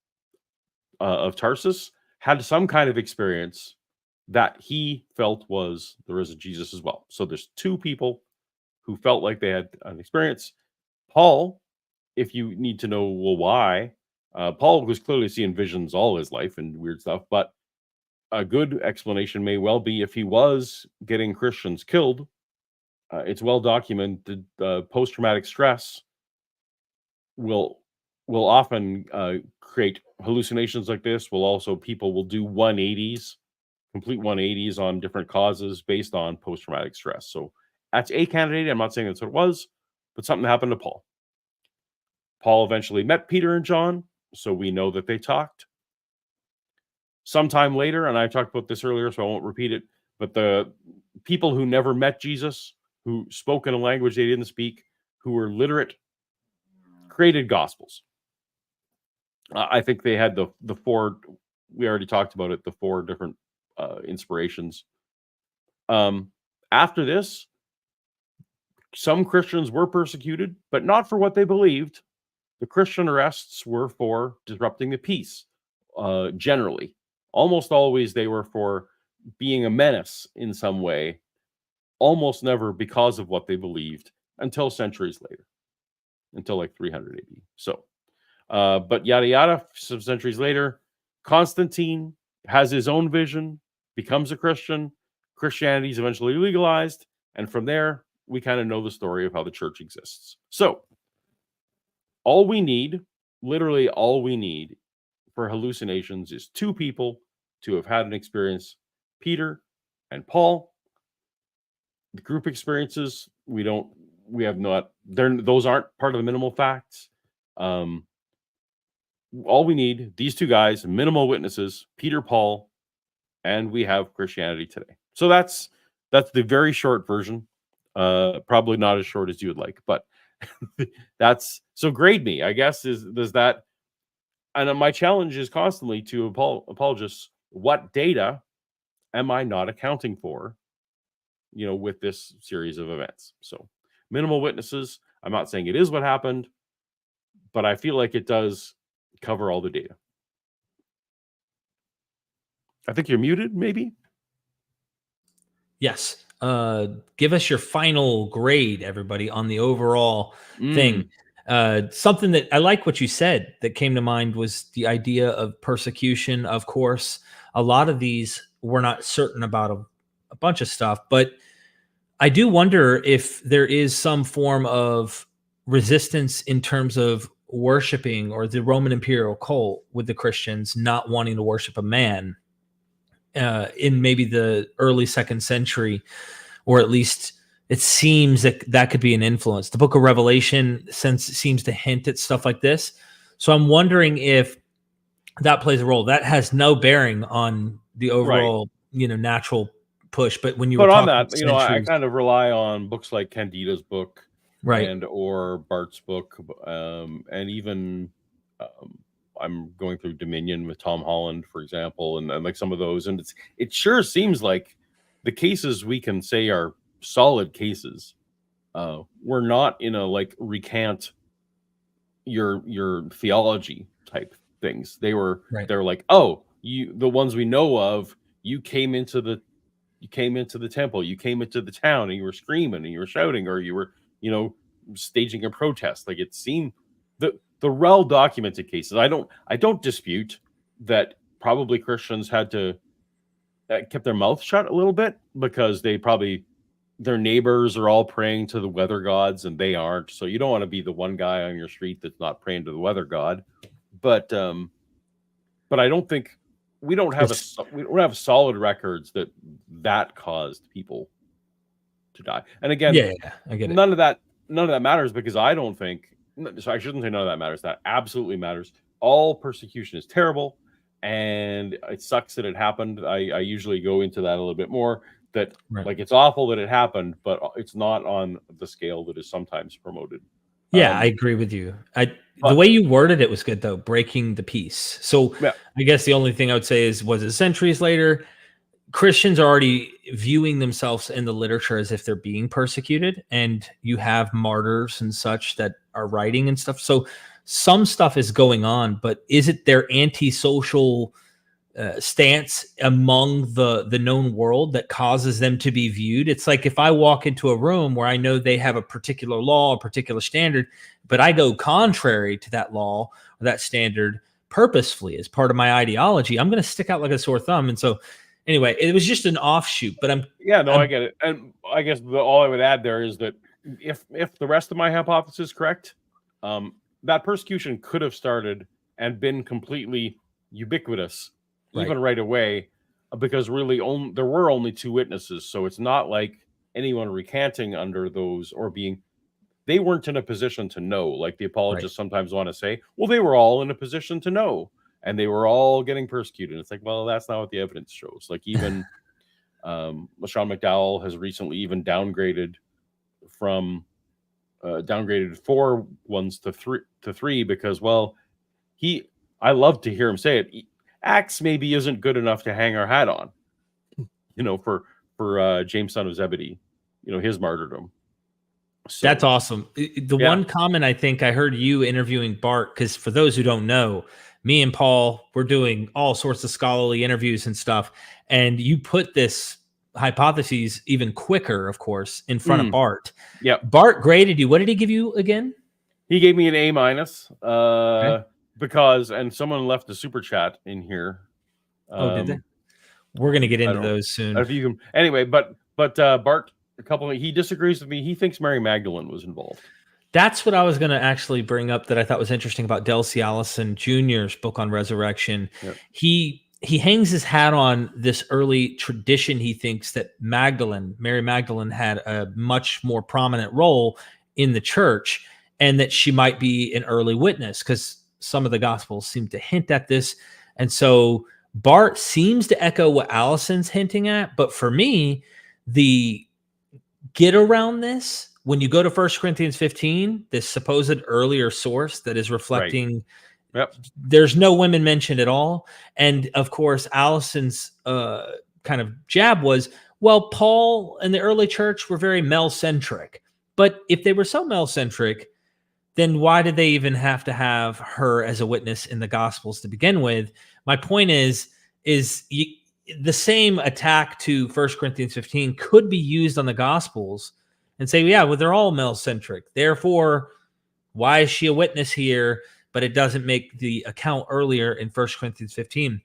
of Tarsus had some kind of experience that he felt was the risen Jesus as well. So there's two people who felt like they had an experience. Paul, if you need to know why, Paul was clearly seeing visions all his life and weird stuff, but a good explanation may well be if he was getting Christians killed. It's well documented. Post-traumatic stress will often create hallucinations like this. People will do 180s, complete 180s on different causes based on post-traumatic stress. So that's a candidate. I'm not saying that's what it was, but something happened to Paul. Paul eventually met Peter and John, so we know that they talked. Sometime later, and I talked about this earlier, so I won't repeat it, but the people who never met Jesus, who spoke in a language they didn't speak, who were literate, created gospels. I think they had the four, we already talked about it, the four different inspirations. After this, some Christians were persecuted, but not for what they believed. The Christian arrests were for disrupting the peace, generally. Almost always they were for being a menace in some way, almost never because of what they believed, until centuries later, until like 300 AD. So, but yada yada, some centuries later, Constantine has his own vision, becomes a Christian, Christianity is eventually legalized, and from there, we kind of know the story of how the church exists. So, all we need, literally all we need for hallucinations is two people to have had an experience, Peter and Paul. The group experiences, those aren't part of the minimal facts. All we need, these two guys, minimal witnesses, Peter, Paul, and we have Christianity today. So that's the very short version. Probably not as short as you would like, but that's so grade me, I guess, does that. And my challenge is constantly to apologists, what data am I not accounting for with this series of events. So minimal witnesses. I'm not saying it is what happened, but I feel like it does cover all the data. I think you're muted, maybe? Yes. Give us your final grade, everybody, on the overall thing. Something that I like what you said that came to mind was the idea of persecution. Of course, a lot of these we're not certain about a bunch of stuff, but I do wonder if there is some form of resistance in terms of worshiping, or the Roman imperial cult with the Christians not wanting to worship a man in maybe the early 2nd century, or at least it seems that that could be an influence. The book of Revelation seems to hint at stuff like this. So I'm wondering if that plays a role. That has no bearing on the overall, natural push. But when you were on talking that, I kind of rely on books like Candida's book, right, and or Bart's book, and even I'm going through Dominion with Tom Holland, for example, and like some of those, and it sure seems like the cases we can say are solid cases. We're not in a like recant your theology type things. They're like, oh, the ones we know of, you came into the temple, you came into the town, and you were screaming and you were shouting, or you were staging a protest. Like, it seemed the well documented cases. I don't dispute that probably Christians had to kept their mouth shut a little bit, because their neighbors are all praying to the weather gods and they aren't. So you don't want to be the one guy on your street that's not praying to the weather god. But I don't think we don't have solid records that caused people to die. And again, I get it. None of that matters, because I don't think. So I shouldn't say none of that matters. That absolutely matters. All persecution is terrible, and it sucks that it happened. I usually go into that a little bit more. That like, it's awful that it happened, but it's not on the scale that is sometimes promoted. Yeah, I agree with you. The way you worded it was good, though, breaking the peace. So I guess the only thing I would say is, was it centuries later? Christians are already viewing themselves in the literature as if they're being persecuted, and you have martyrs and such that are writing and stuff. So some stuff is going on, but is it their antisocial stance among the known world that causes them to be viewed? It's like, if I walk into a room where I know they have a particular law, a particular standard, but I go contrary to that law or that standard purposefully as part of my ideology, I'm going to stick out like a sore thumb. And so anyway, it was just an offshoot, but I get it. And I guess all I would add there is that if the rest of my hypothesis is correct, that persecution could have started and been completely ubiquitous, even right away, because really there were only 2 witnesses. So it's not like anyone recanting under those or they weren't in a position to know, like the apologists sometimes want to say, well, they were all in a position to know, and they were all getting persecuted. It's like, well, that's not what the evidence shows. Like, even LaShawn McDowell has recently even downgraded 4 ones to 3 because, well, I love to hear him say it. Acts maybe isn't good enough to hang our hat on, for James, son of Zebedee, his martyrdom. So, that's awesome. The one comment I think I heard you interviewing Bart, because for those who don't know, me and Paul, we're doing all sorts of scholarly interviews and stuff, and you put this hypotheses even quicker, of course, in front of Bart. Yeah. Bart graded you. What did he give you again? He gave me an A-, because, and someone left a super chat in here. Did they? We're going to get into those soon. If you can, anyway, but Bart, he disagrees with me. He thinks Mary Magdalene was involved. That's what I was going to actually bring up that I thought was interesting about Delcy Allison Jr.'s book on resurrection. Yep. He hangs his hat on this early tradition. He thinks that Mary Magdalene, had a much more prominent role in the church, and that she might be an early witness, because some of the gospels seem to hint at this. And so Bart seems to echo what Allison's hinting at. But for me, the get around this, when you go to 1 Corinthians 15, this supposed earlier source that is reflecting, there's no women mentioned at all. And of course, Allison's kind of jab was, well, Paul and the early church were very male-centric. But if they were so male-centric, then why did they even have to have her as a witness in the Gospels to begin with? My point is the same attack to 1 Corinthians 15 could be used on the Gospels and say, yeah, well, they're all male-centric. Therefore, why is she a witness here? But it doesn't make the account earlier in 1 Corinthians 15.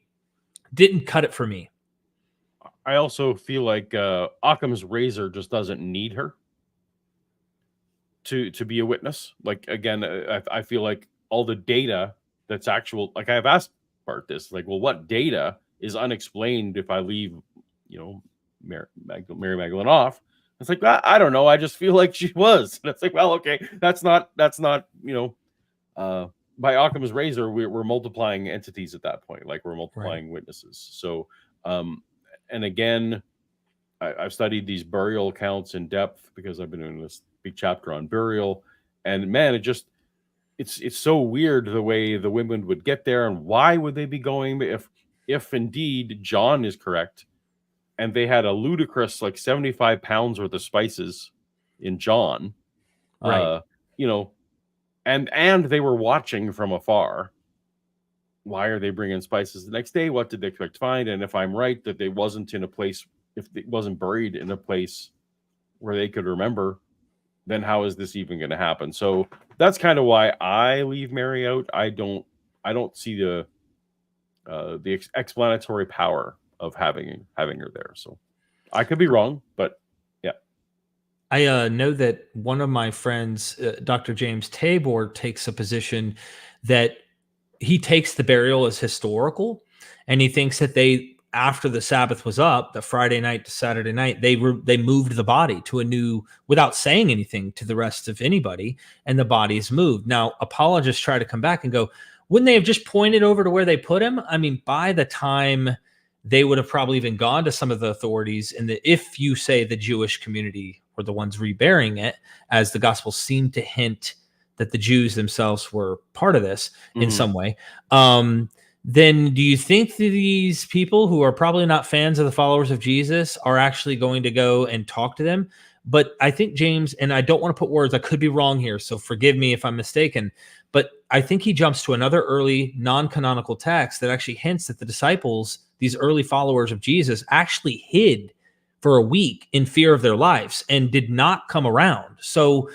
Didn't cut it for me. I also feel like Occam's razor just doesn't need her to be a witness. Like, again, I feel like all the data that's actual, like I've asked BART this, like, well, what data is unexplained if I leave, Mary Magdalene off? It's like, I don't know. I just feel like she was. And it's like, well, okay, that's not, by Occam's razor, we're multiplying entities at that point. Like, we're multiplying witnesses. So, and again, I've studied these burial accounts in depth because I've been doing this big chapter on burial, and man, it's so weird the way the women would get there, and why would they be going if indeed John is correct, and they had a ludicrous like 75 pounds worth of spices in John, and they were watching from afar. Why are they bringing spices the next day? What did they expect to find? And if I'm right that they wasn't in a place, if it wasn't buried in a place where they could remember, then how is this even going to happen? So that's kind of why I leave Mary out. I don't see the explanatory power of having her there. So I could be wrong, but yeah. I know that one of my friends, Dr. James Tabor, takes a position that he takes the burial as historical, and he thinks that after the Sabbath was up, the Friday night to Saturday night, they moved the body to a new, without saying anything to the rest of anybody, and the body is moved. Now, apologists try to come back and go, wouldn't they have just pointed over to where they put him? I mean, by the time they would have probably even gone to some of the authorities, and if you say the Jewish community were the ones reburying it, as the gospel seemed to hint that the Jews themselves were part of this in some way, then do you think that these people who are probably not fans of the followers of Jesus are actually going to go and talk to them? But I think James, and I don't want to put words, I could be wrong here, so forgive me if I'm mistaken, but I think he jumps to another early non-canonical text that actually hints that the disciples, these early followers of Jesus, actually hid for a week in fear of their lives and did not come around. So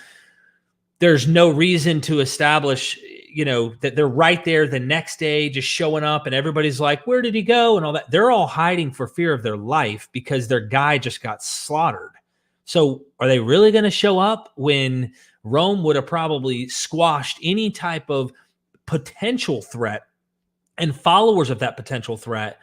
there's no reason to establish that they're right there the next day, just showing up, and everybody's like, where did he go? And all that. They're all hiding for fear of their life because their guy just got slaughtered. So are they really going to show up when Rome would have probably squashed any type of potential threat and followers of that potential threat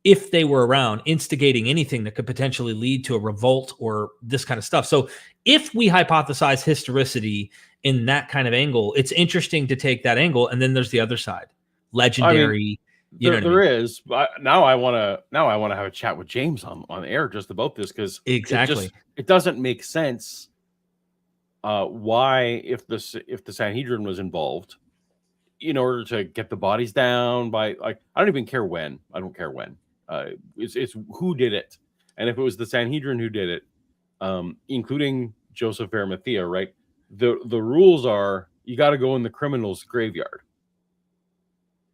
if they were around, instigating anything that could potentially lead to a revolt or this kind of stuff? So if we hypothesize historicity in that kind of angle, it's interesting to take that angle. And then there's the other side, legendary. There is. Now I want to have a chat with James on air just about this, because exactly it doesn't make sense. Why, if the Sanhedrin was involved, in order to get the bodies down by, like, I don't even care when. I don't care when. It's who did it, and if it was the Sanhedrin who did it, including Joseph of Arimathea, right? The rules are you got to go in the criminal's graveyard.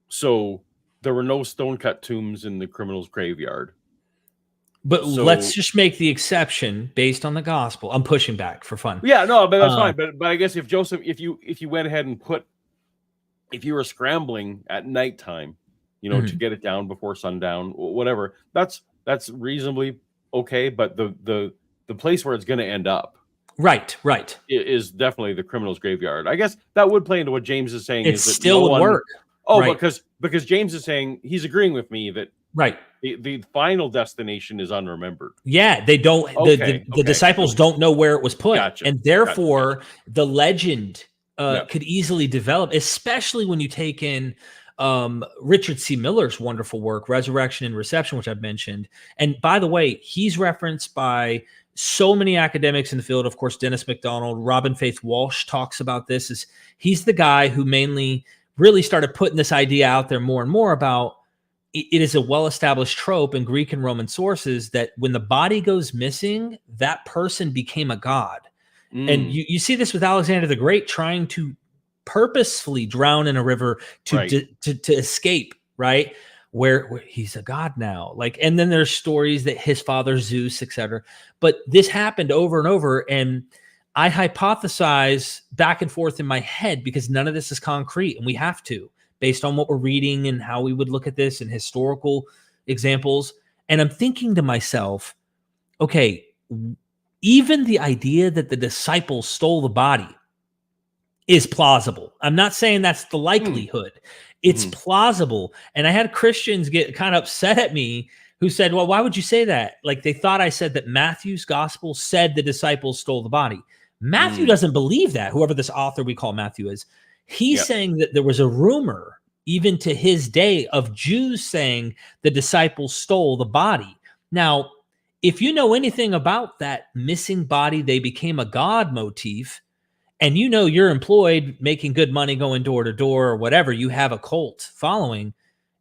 So there were no stone-cut tombs in the criminal's graveyard. But let's just make the exception based on the gospel. I'm pushing back for fun. Yeah, no, but that's fine. But I guess if Joseph, if you went ahead and if you were scrambling at nighttime, to get it down before sundown, whatever, that's reasonably okay. But the place where it's going to end up, right, is definitely the criminal's graveyard. I guess that would play into what James is saying. It still would work. Oh, right. because James is saying, he's agreeing with me that right. The final destination is unremembered. Yeah, they don't. The disciples don't know where it was put, and therefore the legend could easily develop, especially when you take in Richard C. Miller's wonderful work, Resurrection and Reception, which I've mentioned. And by the way, he's referenced by so many academics in the field. Of course, Dennis MacDonald, Robyn Faith Walsh talks about this. He's the guy who mainly really started putting this idea out there more and more about it is a well-established trope in Greek and Roman sources that when the body goes missing, that person became a god. And you see this with Alexander the Great trying to purposefully drown in a river to escape, right? Where he's a god now. Like, and then there's stories that his father Zeus, etc. But this happened over and over, and I hypothesize back and forth in my head because none of this is concrete, and we have to, based on what we're reading and how we would look at this and historical examples. And I'm thinking to myself, okay, even the idea that the disciples stole the body is plausible. I'm not saying that's the likelihood. It's plausible. And I had Christians get kind of upset at me who said, well, why would you say that? Like, they thought I said that Matthew's gospel said the disciples stole the body. Matthew doesn't believe that, whoever this author we call Matthew is. He's saying that there was a rumor, even to his day, of Jews saying the disciples stole the body. Now, if you know anything about that missing body, they became a god motif, and you know you're employed making good money going door to door or whatever, you have a cult following,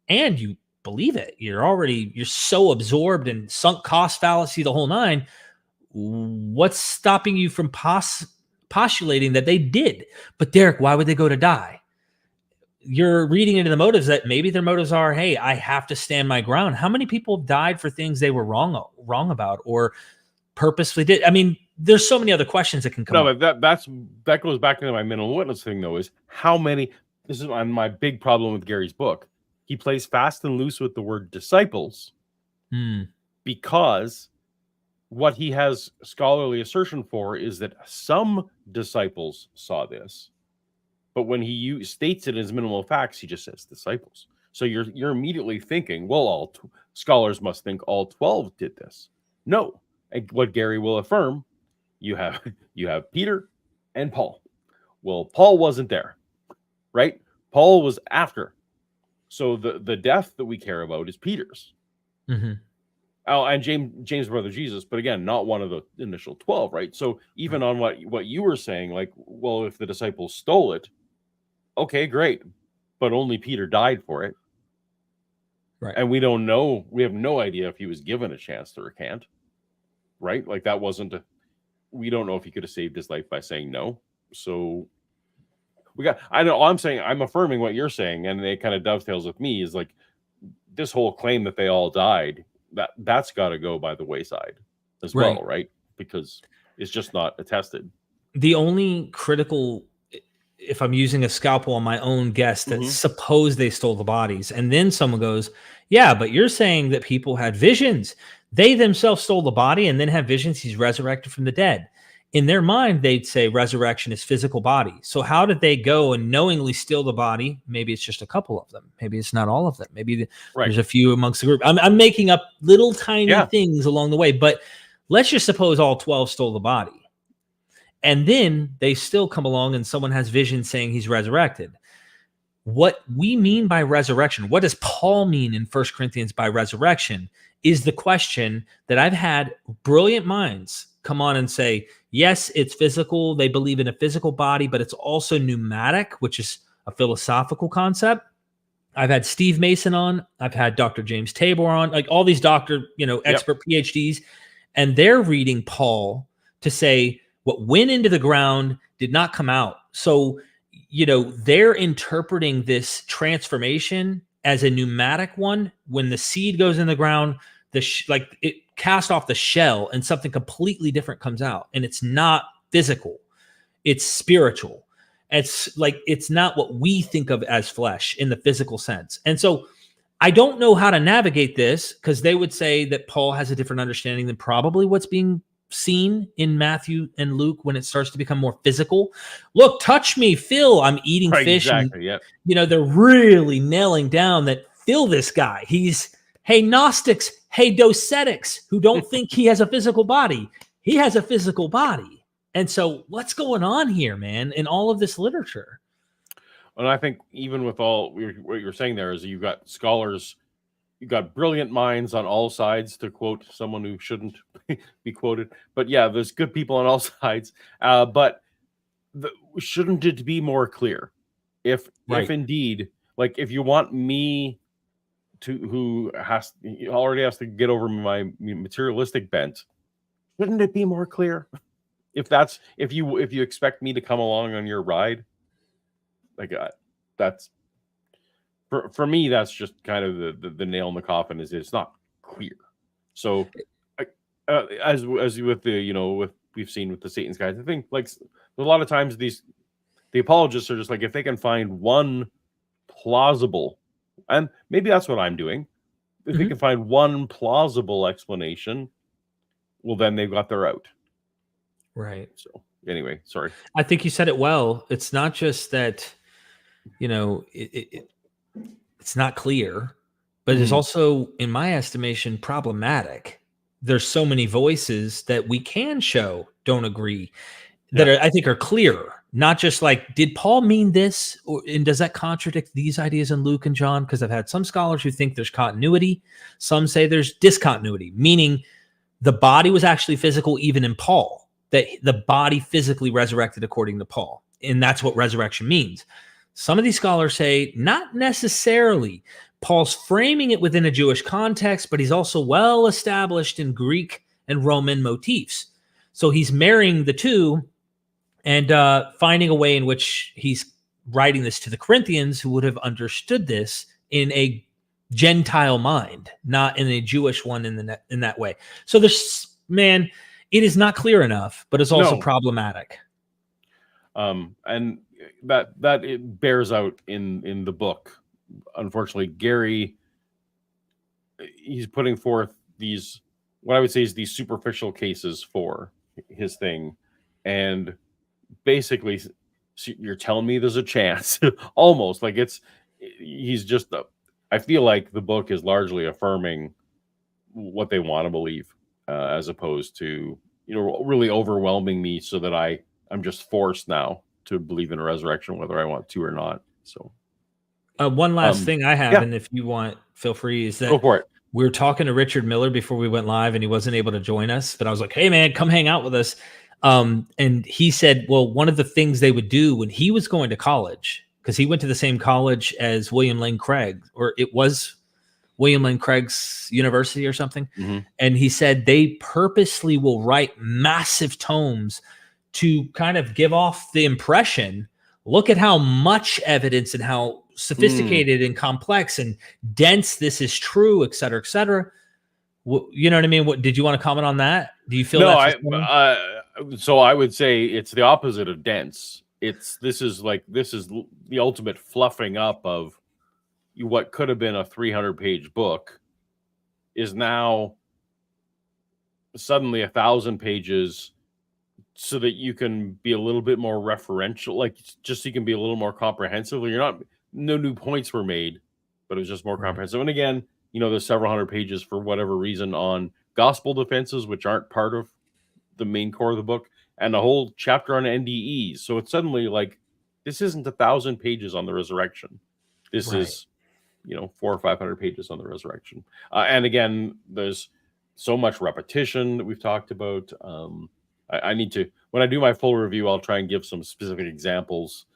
and you believe it, you're so absorbed in sunk cost fallacy, the whole nine. What's stopping you from postulating that they did? But Derek, why would they go to die? You're reading into the motives that maybe their motives are, hey, I have to stand my ground. How many people have died for things they were wrong about or purposely did? I mean, there's so many other questions that can come up. But that goes back into my minimal witness thing, though, is how many. This is my big problem with Gary's book. He plays fast and loose with the word disciples because what he has scholarly assertion for is that some disciples saw this, but when he states it in his minimal facts, he just says disciples. So you're immediately thinking, well, all scholars must think all 12 did this. No, and what Gary will affirm, you have Peter and Paul. Well, Paul wasn't there, right? Paul was after. So the death that we care about is Peter's. Oh, and James' brother Jesus, but again, not one of the initial 12, right? So even on what you were saying, like, well, if the disciples stole it, okay, great, but only Peter died for it, right? And we don't know, we have no idea if he was given a chance to recant, right? Like that wasn't we don't know if he could have saved his life by saying no. So I'm affirming what you're saying, and it kind of dovetails with me, is like this whole claim that they all died, that's got to go by the wayside as well, right? Because it's just not attested. The only critical, if I'm using a scalpel on my own guess, that suppose they stole the bodies, and then someone goes, yeah, but you're saying that people had visions. They themselves stole the body and then have visions. He's resurrected from the dead. In their mind, they'd say resurrection is physical body. So how did they go and knowingly steal the body? Maybe it's just a couple of them. Maybe it's not all of them. Maybe there's a few amongst the group. I'm making up little tiny things along the way, but let's just suppose all 12 stole the body. And then they still come along and someone has vision saying he's resurrected. What we mean by resurrection, what does Paul mean in 1 Corinthians by resurrection, is the question that I've had brilliant minds come on and say, yes, it's physical. They believe in a physical body, but it's also pneumatic, which is a philosophical concept. I've had Steve Mason on. I've had Dr. James Tabor on, like all these expert PhDs, and they're reading Paul to say what went into the ground did not come out. So, they're interpreting this transformation as a pneumatic one. When the seed goes in the ground, it cast off the shell and something completely different comes out, and it's not physical, it's spiritual. It's not what we think of as flesh in the physical sense. And so I don't know how to navigate this, because they would say that Paul has a different understanding than probably what's being seen in Matthew and Luke when it starts to become more physical. Look, touch me, feel I'm eating fish. Exactly, and, they're really nailing down that feel this guy. Hey, Gnostics, hey, Docetics, who don't think he has a physical body. He has a physical body. And so what's going on here, man, in all of this literature? And I think even with all what you're saying there is you've got scholars, you've got brilliant minds on all sides, to quote someone who shouldn't be quoted. But yeah, there's good people on all sides. But shouldn't it be more clear if indeed, like if you want me who already has to get over my materialistic bent, shouldn't it be more clear? If you expect me to come along on your ride, like that's for me, that's just kind of the nail in the coffin. Is it's not clear. So as with the we've seen with the Satan's guys, I think like a lot of times the apologists are just like, if they can find one plausible, and maybe that's what I'm doing. If they can find one plausible explanation, well, then they've got their out. Right. So anyway, sorry. I think you said it well. It's not just that, it's not clear, but it's also, in my estimation, problematic. There's so many voices that we can show don't agree that I think are clearer. Not just like, did Paul mean this? And does that contradict these ideas in Luke and John? Because I've had some scholars who think there's continuity. Some say there's discontinuity, meaning the body was actually physical even in Paul, that the body physically resurrected according to Paul. And that's what resurrection means. Some of these scholars say not necessarily. Paul's framing it within a Jewish context, but he's also well established in Greek and Roman motifs. So he's marrying the two and finding a way in which he's writing this to the Corinthians who would have understood this in a Gentile mind, not in a Jewish one in that way. So it is not clear enough, but it's also problematic. And that it bears out in the book. Unfortunately, Gary, he's putting forth these, what I would say is these superficial cases for his thing. And basically, you're telling me there's a chance, almost like he's just, I feel like the book is largely affirming what they want to believe, as opposed to, really overwhelming me so that I'm just forced now to believe in a resurrection, whether I want to or not. So one last thing I have, and if you want, feel free, is that go for it. We were talking to Richard Miller before we went live and he wasn't able to join us, but I was like, hey man, come hang out with us. And he said, well, one of the things they would do when he was going to college, because he went to the same college as William Lane Craig, or it was William Lane Craig's university or something. And he said they purposely will write massive tomes to kind of give off the impression, look at how much evidence and how sophisticated and complex and dense this is true, et cetera, et cetera. You know what I mean? What did you want to comment on that? Do you feel so I would say it's the opposite of dense. This is the ultimate fluffing up of what could have been a 300-page book is now suddenly 1,000 pages, so that you can be a little bit more referential, like just so you can be a little more comprehensive. No new points were made, but it was just more comprehensive. And again, there's several hundred pages for whatever reason on gospel defenses, which aren't part of the main core of the book, and a whole chapter on NDEs. So it's suddenly like, this isn't 1,000 pages on the resurrection. This is, 400 or 500 pages on the resurrection. And again, there's so much repetition that we've talked about. I need to, when I do my full review, I'll try and give some specific examples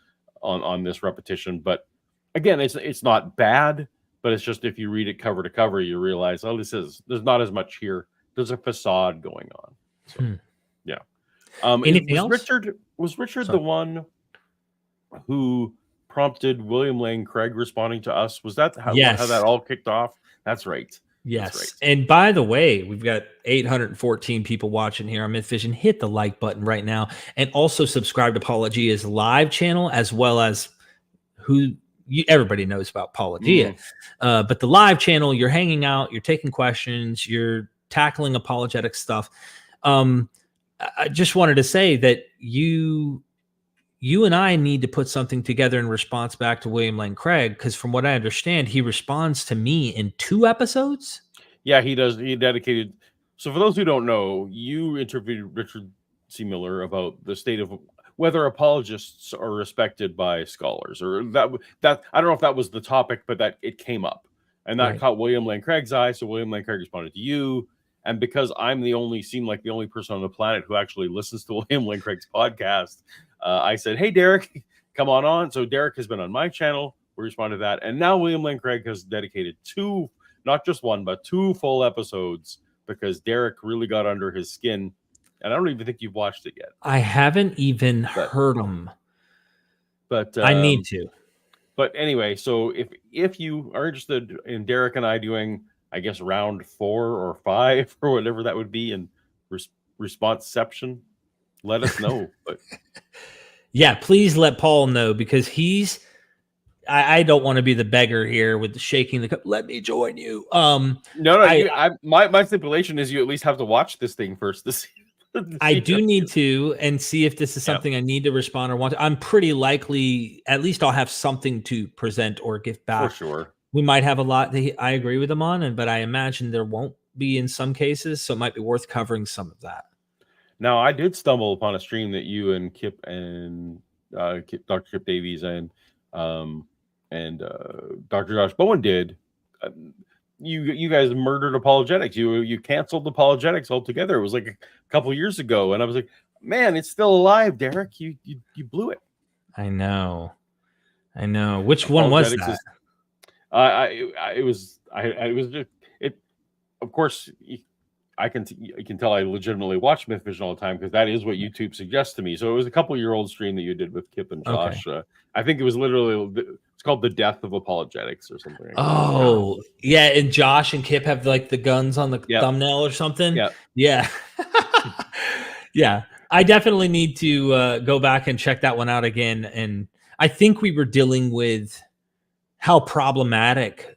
on this repetition. But again, it's not bad, but it's just, if you read it cover to cover, you realize, there's not as much here. There's a facade going on. So, yeah. Anything else? Was Richard the one who prompted William Lane Craig responding to us? Was that how that all kicked off? That's right. Yes. That's right. And by the way, we've got 814 people watching here on MythVision. Hit the like button right now. And also subscribe to Paulogia's live channel, as well as everybody knows about Paulogia. But the live channel, you're hanging out, you're taking questions, you're tackling apologetic stuff. I just wanted to say that you and I need to put something together in response back to William Lane Craig, because from what I understand, he responds to me in 2 episodes. Yeah, he does. He dedicated. So for those who don't know, you interviewed Richard C. Miller about the state of whether apologists are respected by scholars, or that I don't know if that was the topic, but that it came up, and that caught William Lane Craig's eye. So William Lane Craig responded to you. And because I'm the only person on the planet who actually listens to William Lane Craig's podcast, I said, hey, Derek, come on. So Derek has been on my channel. we responded to that. And now William Lane Craig has dedicated not just one, but 2 full episodes because Derek really got under his skin. And I don't even think you've watched it yet. I haven't even heard them. But I need to. But anyway, so if you are interested in Derek and I doing, I guess, round 4 or 5 or whatever that would be in responseception, let us know. But yeah, please let Paul know, because I don't want to be the beggar here with the shaking the cup. Let me join you. My stipulation is you at least have to watch this thing first. I do need to, and see if this is something I need to respond or want to. I'm pretty likely, at least I'll have something to present or give back. For sure. We might have a lot that I agree with him on, but I imagine there won't be in some cases, so it might be worth covering some of that. Now, I did stumble upon a stream that you and Kipp and Dr. Kipp Davies and Dr. Josh Bowen did. You guys murdered apologetics. You canceled apologetics altogether. It was like a couple years ago, and I was like, man, it's still alive, Derek. You blew it. I know. Which one was that? Of course, you can tell I legitimately watch MythVision all the time because that is what YouTube suggests to me. So it was a couple-year-old stream that you did with Kipp and Josh. Okay. I think it was literally, it's called The Death of Apologetics or something like that. Yeah, and Josh and Kipp have like the guns on the thumbnail or something. Yeah. Yeah. I definitely need to go back and check that one out again. And I think we were dealing with how problematic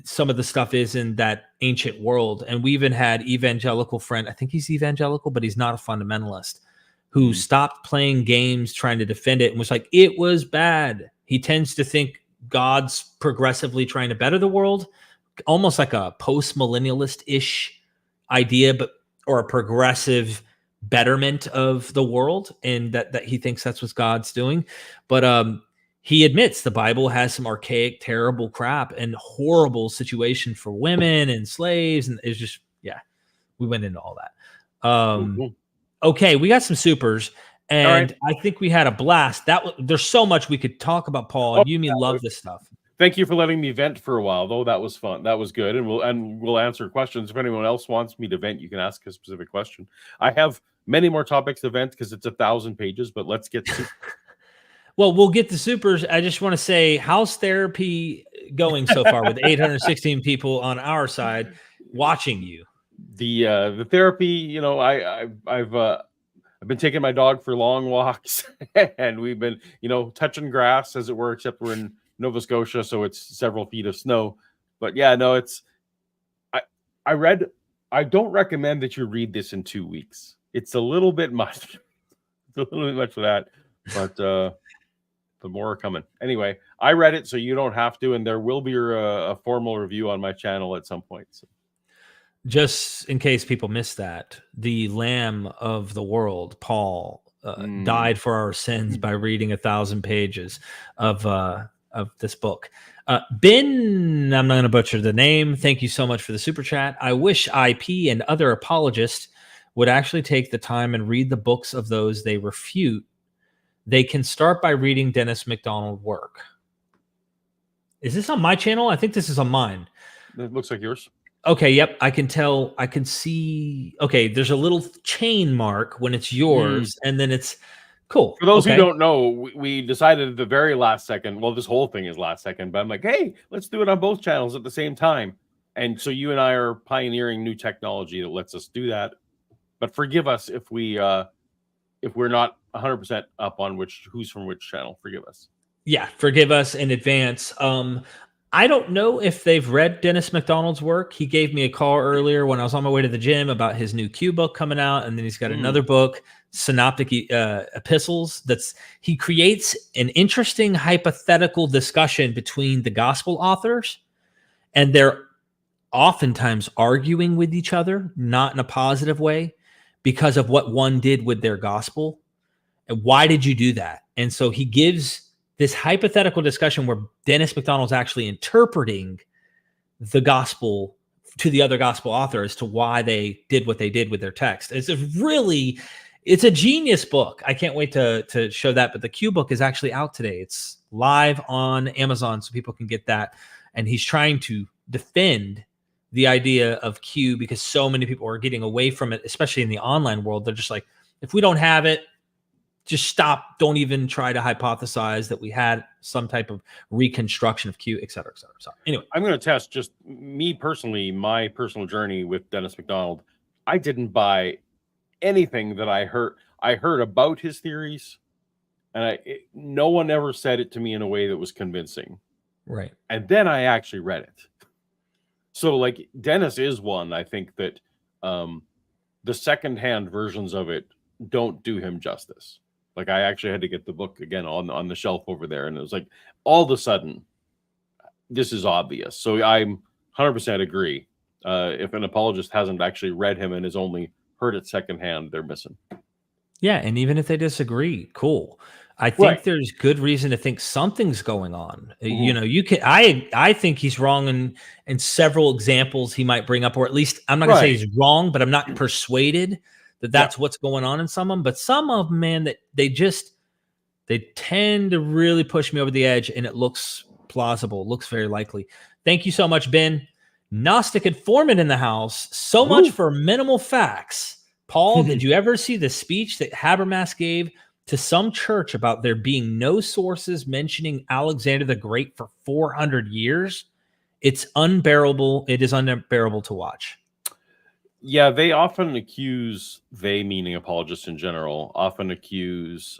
some of the stuff is in that ancient world. And we even had evangelical friend, I think he's evangelical, but he's not a fundamentalist, who stopped playing games trying to defend it and was like, it was bad. He tends to think God's progressively trying to better the world, almost like a post-millennialist-ish idea, or a progressive betterment of the world, and that he thinks that's what God's doing. But he admits the Bible has some archaic, terrible crap and horrible situation for women and slaves. And it's just, we went into all that. Okay, we got some supers, and I think we had a blast. There's so much we could talk about, Paul. And you love this stuff. Thank you for letting me vent for a while, though. That was fun. That was good. And we'll answer questions. If anyone else wants me to vent, you can ask a specific question. I have many more topics to vent because it's 1,000 pages, but let's get to Well, we'll get the supers. I just want to say, how's therapy going so far with 816 people on our side watching you? The therapy, I've been taking my dog for long walks, and we've been, touching grass, as it were, except we're in Nova Scotia, so it's several feet of snow. But I don't recommend that you read this in 2 weeks. It's a little bit much. It's a little bit much for that, but the more are coming. Anyway, I read it, so you don't have to, and there will be a formal review on my channel at some point. So. Just in case people missed that, the Lamb of the world, Paul, died for our sins by reading 1,000 pages of this book. Ben, I'm not going to butcher the name. Thank you so much for the super chat. I wish IP and other apologists would actually take the time and read the books of those they refute. They can start by reading Dennis MacDonald work. Is this on my channel? I think this is on mine. It looks like yours. Okay, yep. I can tell. I can see. Okay, there's a little chain mark when it's yours, and then it's cool. For those who don't know, we decided at the very last second. Well, this whole thing is last second, but I'm like, hey, let's do it on both channels at the same time. And so you and I are pioneering new technology that lets us do that. But forgive us if we're not 100% up on who's from which channel. Forgive us. Yeah, forgive us in advance. I don't know if they've read Dennis MacDonald's work. He gave me a call earlier when I was on my way to the gym about his new Q book coming out, and then he's got another book, Synoptic Epistles. He creates an interesting hypothetical discussion between the gospel authors, and they're oftentimes arguing with each other, not in a positive way, because of what one did with their gospel. And why did you do that? And so he gives this hypothetical discussion where Dennis MacDonald's actually interpreting the gospel to the other gospel author as to why they did what they did with their text. It's a genius book. I can't wait to show that. But the Q book is actually out today. It's live on Amazon so people can get that. And he's trying to defend the idea of Q because so many people are getting away from it, especially in the online world. They're just like, if we don't have it, just stop. Don't even try to hypothesize that we had some type of reconstruction of Q, et cetera, et cetera. So anyway, I'm going to test just me personally, my personal journey with Dennis MacDonald. I didn't buy anything that I heard. I heard about his theories, and no one ever said it to me in a way that was convincing. Right. And then I actually read it. So like Dennis is one, I think that the secondhand versions of it don't do him justice. Like I actually had to get the book again on the shelf over there. And it was like, all of a sudden, this is obvious. So I'm 100% agree. If an apologist hasn't actually read him and has only heard it secondhand, they're missing. Yeah. And even if they disagree, cool. I think there's good reason to think something's going on. You know, you can, I think he's wrong in several examples he might bring up, or at least I'm not gonna say he's wrong, but I'm not persuaded that that's what's going on in some of them. But some of them, man, that they tend to really push me over the edge, and it looks plausible, looks very likely. Thank you so much, Ben. Gnostic informant in the house. So much for minimal facts. Paul, did you ever see the speech that Habermas gave to some church about there being no sources mentioning Alexander the Great for 400 years? It's unbearable. It is unbearable to watch. Yeah, they often accuse, they meaning apologists in general, often accuse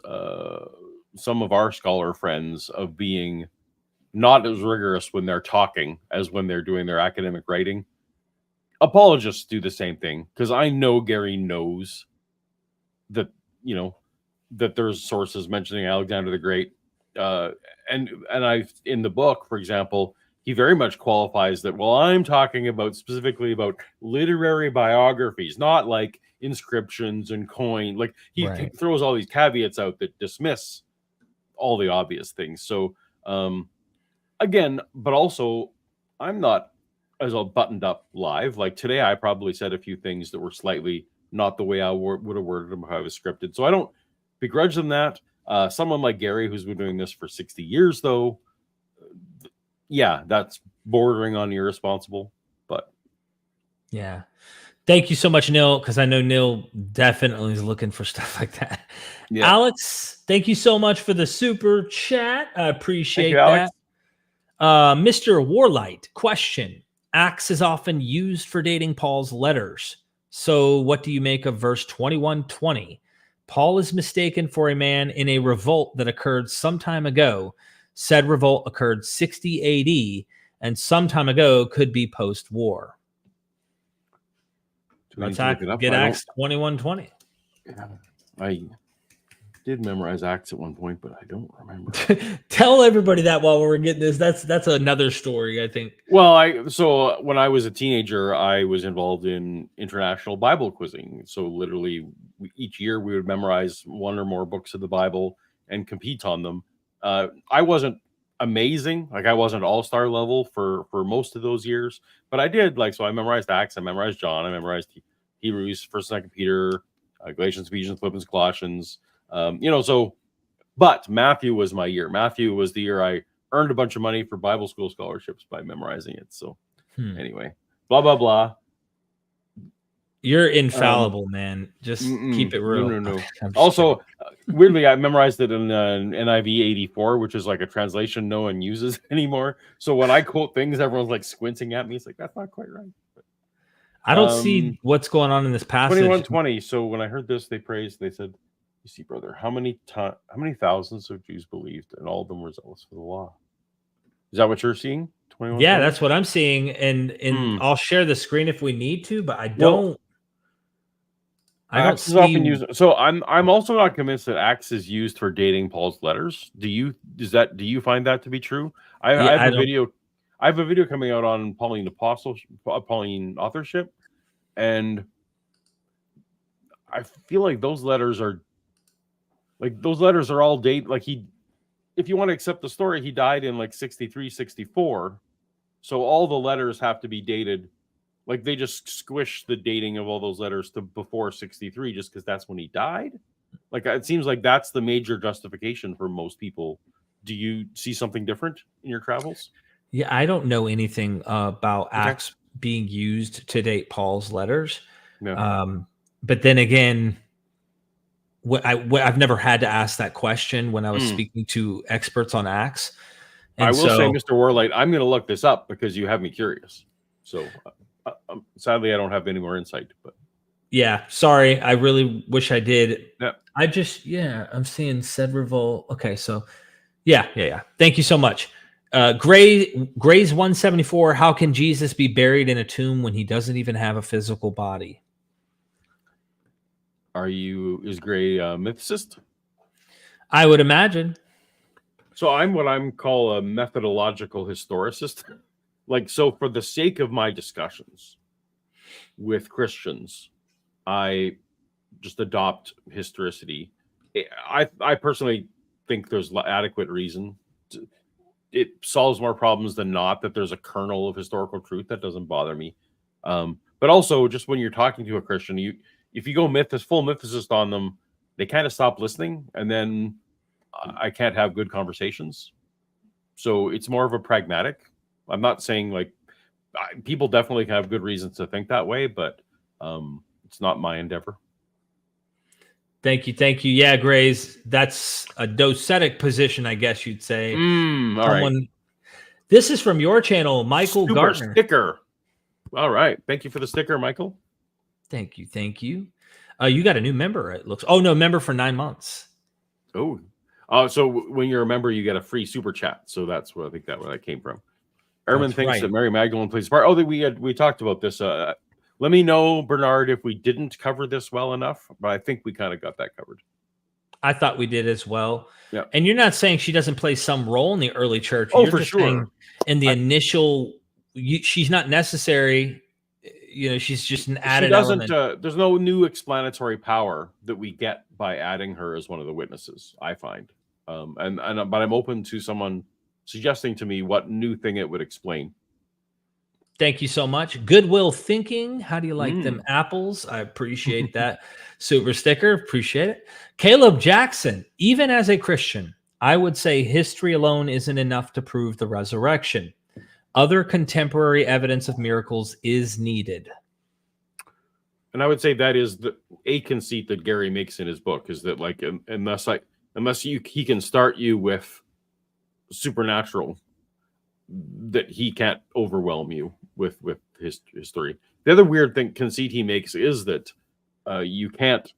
some of our scholar friends of being not as rigorous when they're talking as when they're doing their academic writing. Apologists do the same thing, because I know Gary knows that, you know, that there's sources mentioning Alexander the Great. And I, in the book, for example, he very much qualifies that, well, I'm talking about specifically about literary biographies, not like inscriptions and coin. Like he throws all these caveats out that dismiss all the obvious things. So again, but also I'm not as all buttoned up live. Like today, I probably said a few things that were slightly not the way I would have worded them if I was scripted. So I don't begrudge them that. Someone like Gary, who's been doing this for 60 years, though, yeah, that's bordering on irresponsible. But yeah, thank you so much, Neil, because I know Neil definitely is looking for stuff like that. Yeah. Alex, thank you so much for the super chat. I appreciate that. Mr. Warlight, question. Acts is often used for dating Paul's letters. So what do you make of verse 21:20? Paul is mistaken for a man in a revolt that occurred some time ago. Said revolt occurred 60 AD, and some time ago could be post-war. Let's get Acts 21:20. I did memorize Acts at one point, but I don't remember. Tell everybody that while we're getting this. That's another story, I think. Well, so when I was a teenager, I was involved in international Bible quizzing. So literally each year we would memorize one or more books of the Bible and compete on them. I wasn't amazing. Like I wasn't all-star level for most of those years, but I did so I memorized Acts, I memorized John, I memorized Hebrews, 1st and 2nd Peter, Galatians, Ephesians, Philippians, Colossians, but Matthew was my year. Matthew was the year I earned a bunch of money for Bible school scholarships by memorizing it. So anyway, blah, blah, blah. You're infallible, man. Just keep it real. No. Also, weirdly, I memorized it in NIV 84, which is like a translation no one uses anymore. So when I quote things, everyone's like squinting at me. It's like, that's not quite right. But, I don't see what's going on in this passage. 21:20. So when I heard this, they said, you see, brother, how many thousands of Jews believed, and all of them were zealous for the law? Is that what you're seeing? 21:20? Yeah, that's what I'm seeing, and I'll share the screen if we need to, but I don't. I don't see. Often used, so I'm also not convinced that Acts is used for dating Paul's letters. Do you find that to be true? I have a video coming out on Pauline authorship, and I feel like those letters are all date. Like if you want to accept the story, he died in like 63, 64. So all the letters have to be dated. Like they just squish the dating of all those letters to before 63 just because that's when he died. Like it seems like that's the major justification for most people Do you see something different in your travels? Yeah, I don't know anything about Acts being used to date Paul's letters. Yeah. But then again, I've never had to ask that question when I was speaking to experts on Acts. And I will say, Mr. Warlight, I'm going to look this up because you have me curious. So sadly, I don't have any more insight. But yeah, sorry. I really wish I did. yeah. I'm seeing Cedreville. Okay, so yeah. Thank you so much. Gray's 174. How can Jesus be buried in a tomb when he doesn't even have a physical body? Is Gray a mythicist? I would imagine. So I'm what I'm call a methodological historicist. Like, so for the sake of my discussions with Christians, I just adopt historicity. I personally think there's adequate reason. It solves more problems than not that there's a kernel of historical truth. That doesn't bother me. But also, just when you're talking to a Christian, if you go full mythicist on them, they kind of stop listening, and then I can't have good conversations. So it's more of a pragmatic. I'm not saying like people definitely have good reasons to think that way, but it's not my endeavor. Thank you. Yeah, Grays, that's a docetic position, I guess you'd say. All right. This is from your channel, Michael Super Gartner. Sticker. All right. Thank you for the sticker, Michael. Thank you. You got a new member, it looks. Oh, no, member for 9 months. Oh. So when you're a member, you get a free super chat. So that's where I think where that came from. Erman thinks that Mary Magdalene plays a part. Oh, we talked about this. Let me know, Bernard, if we didn't cover this well enough, but I think we kind of got that covered. I thought we did as well. Yeah. And you're not saying she doesn't play some role in the early church. Oh, you're for just sure. Saying in the initial, she's not necessary. She's just an added element. There's no new explanatory power that we get by adding her as one of the witnesses, I find. But I'm open to someone suggesting to me what new thing it would explain. Thank you so much. Goodwill Thinking. How do you like them apples? I appreciate that. Super sticker. Appreciate it. Caleb Jackson. Even as a Christian, I would say history alone isn't enough to prove the resurrection. Other contemporary evidence of miracles is needed. And I would say that is a conceit that Gary makes in his book, is that like unless he can start you with supernatural, that he can't overwhelm you with his history. The other weird conceit he makes is that you can't,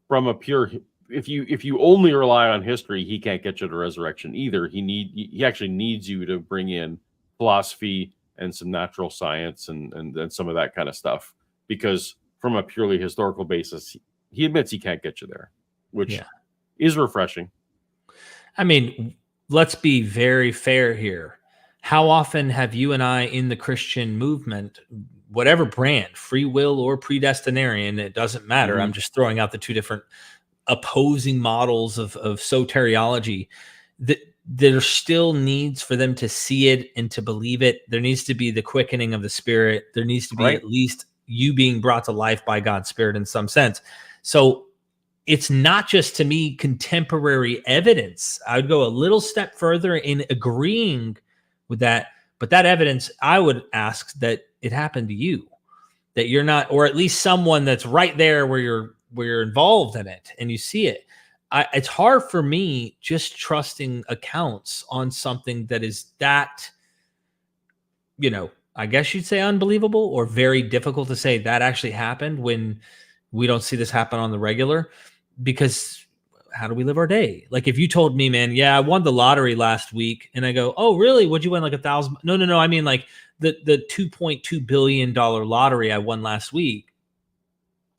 from a pure, if you only rely on history, he can't get you to resurrection either. He actually needs you to bring in philosophy and some natural science and some of that kind of stuff, because from a purely historical basis, he admits he can't get you there, which is refreshing. I mean, let's be very fair here. How often have you and I in the Christian movement, whatever brand, free will or predestinarian, it doesn't matter. I'm just throwing out the two different opposing models of soteriology, that there still needs for them to see it and to believe it. There needs to be the quickening of the spirit. There needs to be at least you being brought to life by God's spirit in some sense. So it's not just, to me, contemporary evidence. I would go a little step further in agreeing with that. But that evidence, I would ask that it happened to you, that you're not, or at least someone that's right there where you're involved in it and you see it. It's hard for me just trusting accounts on something that is that, I guess you'd say unbelievable, or very difficult to say that actually happened when we don't see this happen on the regular. Because how do we live our day? Like if you told me, man, yeah, I won the lottery last week, and I go, oh, really? What'd you win? Like 1,000? No. I mean, like the $2.2 billion lottery I won last week.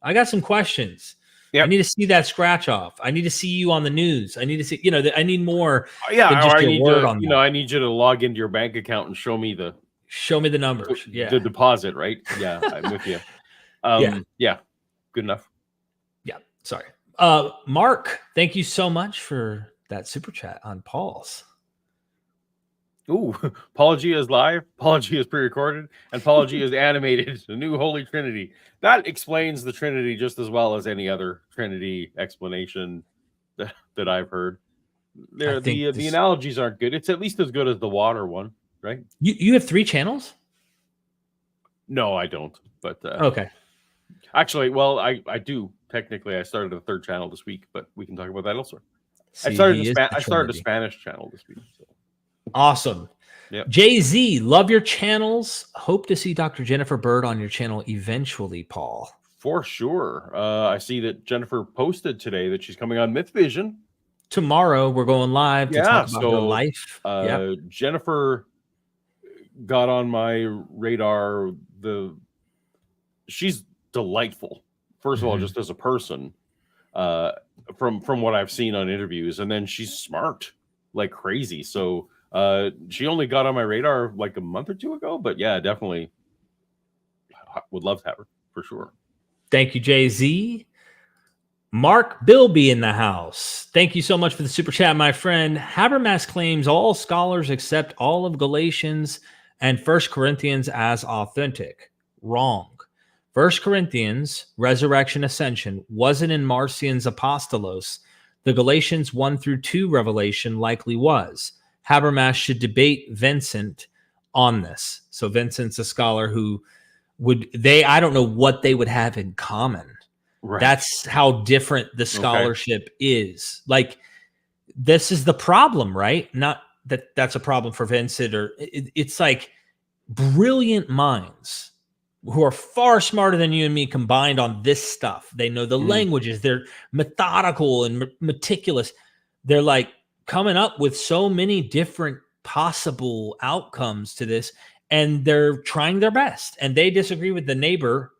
I got some questions. Yep. I need to see that scratch off. I need to see you on the news. I need to see, I need more. Yeah. Than just I need word on I need you to log into your bank account and show me the numbers. Yeah. The deposit, right? Yeah. I'm with you. Yeah. Good enough. Yeah. Sorry. Mark, thank you so much for that super chat on Paul's. Ooh, Paulogia is live, Paulogia is pre-recorded, and Paulogia is animated. The new Holy Trinity. That explains the Trinity just as well as any other Trinity explanation that I've heard. The analogies aren't good. It's at least as good as the water one, right? You have 3 channels? No, I don't. But okay. Actually, well, I do. Technically, I started a 3rd channel this week, but we can talk about that elsewhere. See, I started a Spanish channel this week. So. Awesome. Yep. Jay-Z, love your channels. Hope to see Dr. Jennifer Bird on your channel eventually, Paul. For sure. I see that Jennifer posted today that she's coming on MythVision. Tomorrow, we're going live to talk about her life. Jennifer got on my radar. She's delightful. First of all, just as a person, from what I've seen on interviews, and then she's smart like crazy. So she only got on my radar like a month or 2 ago, but yeah, definitely would love to have her for sure. Thank you, Jay-Z. Mark Bilby in the house. Thank you so much for the super chat, my friend. Habermas claims all scholars accept all of Galatians and 1 Corinthians as authentic. Wrong. 1 Corinthians, resurrection, ascension, wasn't in Marcion's apostolos. The Galatians 1 through 2 revelation likely was. Habermas should debate Vincent on this. So Vincent's a scholar who I don't know what they would have in common. Right. That's how different the scholarship is. Like, this is the problem, right? Not that that's a problem for Vincent, or it's like brilliant minds who are far smarter than you and me combined on this stuff. They know the languages. They're methodical and meticulous. They're like coming up with so many different possible outcomes to this, and they're trying their best. And they disagree with the neighbor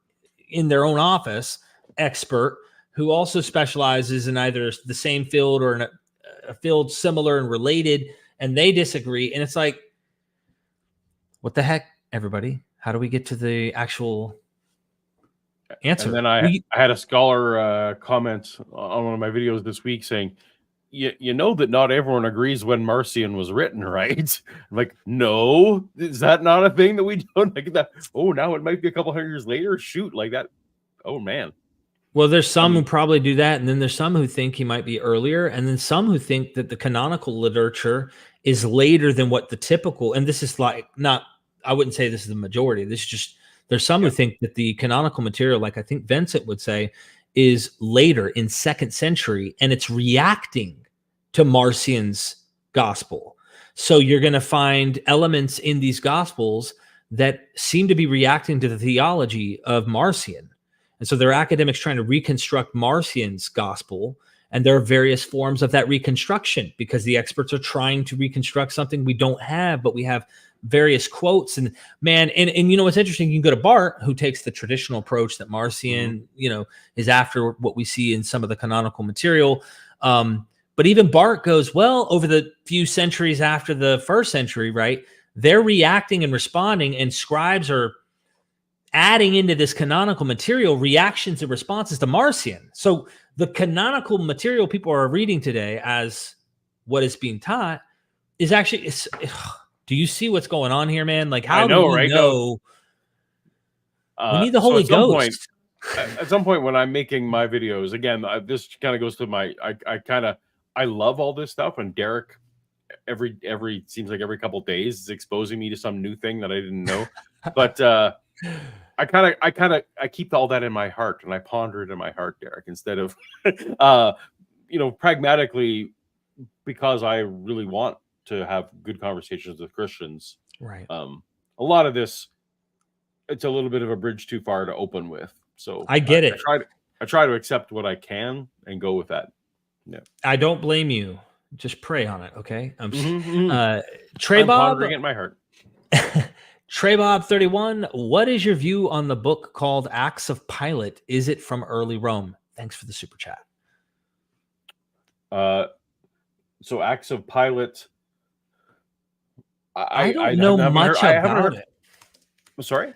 in their own office, expert, who also specializes in either the same field or in a field similar and related, and they disagree. And it's like, what the heck, everybody? How do we get to the actual answer? And then I had a scholar comment on one of my videos this week saying, you know that not everyone agrees when Marcion was written, right? I'm like, no, is that not a thing that we don't like that? Oh, now it might be a couple hundred years later. Shoot, like that. Oh man. Well, there's some who probably do that, and then there's some who think he might be earlier, and then some who think that the canonical literature is later than what the typical. And this is like not. I wouldn't say this is the majority. This is just there's some who think that the canonical material, like I think Vincent would say, is later in 2nd century, and it's reacting to Marcion's gospel. So you're going to find elements in these gospels that seem to be reacting to the theology of Marcion. And so there are academics trying to reconstruct Marcion's gospel, and there are various forms of that reconstruction because the experts are trying to reconstruct something we don't have, but we have various quotes. And man, and you know what's interesting, you can go to BART, who takes the traditional approach that Marcion, is after what we see in some of the canonical material. But even BART goes, well, over the few centuries after the 1st century, right, they're reacting and responding, and scribes are adding into this canonical material reactions and responses to Marcion. So the canonical material people are reading today as what is being taught is actually, do you see what's going on here, man? Like, how do we know? We need the Holy Ghost. At some point when I'm making my videos, again, this kind of goes to my, I love all this stuff, and Derek seems like every couple of days is exposing me to some new thing that I didn't know. But I keep all that in my heart, and I ponder it in my heart, Derek, instead of pragmatically, because I really want to have good conversations with Christians. Right. A lot of this, it's a little bit of a bridge too far to open with. So I get it. I try to accept what I can and go with that. Yeah. I don't blame you. Just pray on it, okay? Trey Bob in my heart. Trey Bob 31. What is your view on the book called Acts of Pilate? Is it from early Rome? Thanks for the super chat. So Acts of Pilate. I don't know much about it. I'm sorry.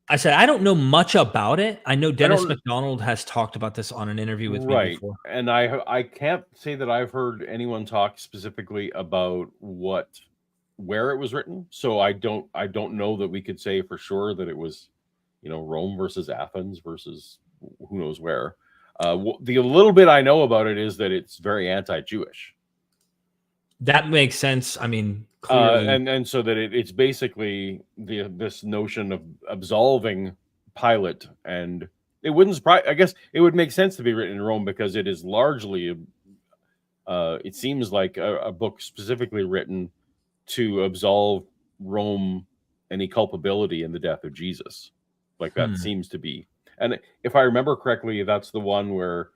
I said, I don't know much about it. I know Dennis McDonald has talked about this on an interview with me before. And I can't say that I've heard anyone talk specifically about where it was written. So I don't know that we could say for sure that it was, Rome versus Athens versus who knows where. The little bit I know about it is that it's very anti-Jewish. That makes sense. I mean, clearly. And so that it's basically this notion of absolving Pilate, and it wouldn't surprise. I guess it would make sense to be written in Rome because it is largely, it seems like a book specifically written to absolve Rome any culpability in the death of Jesus. Like that seems to be. And if I remember correctly, that's the one where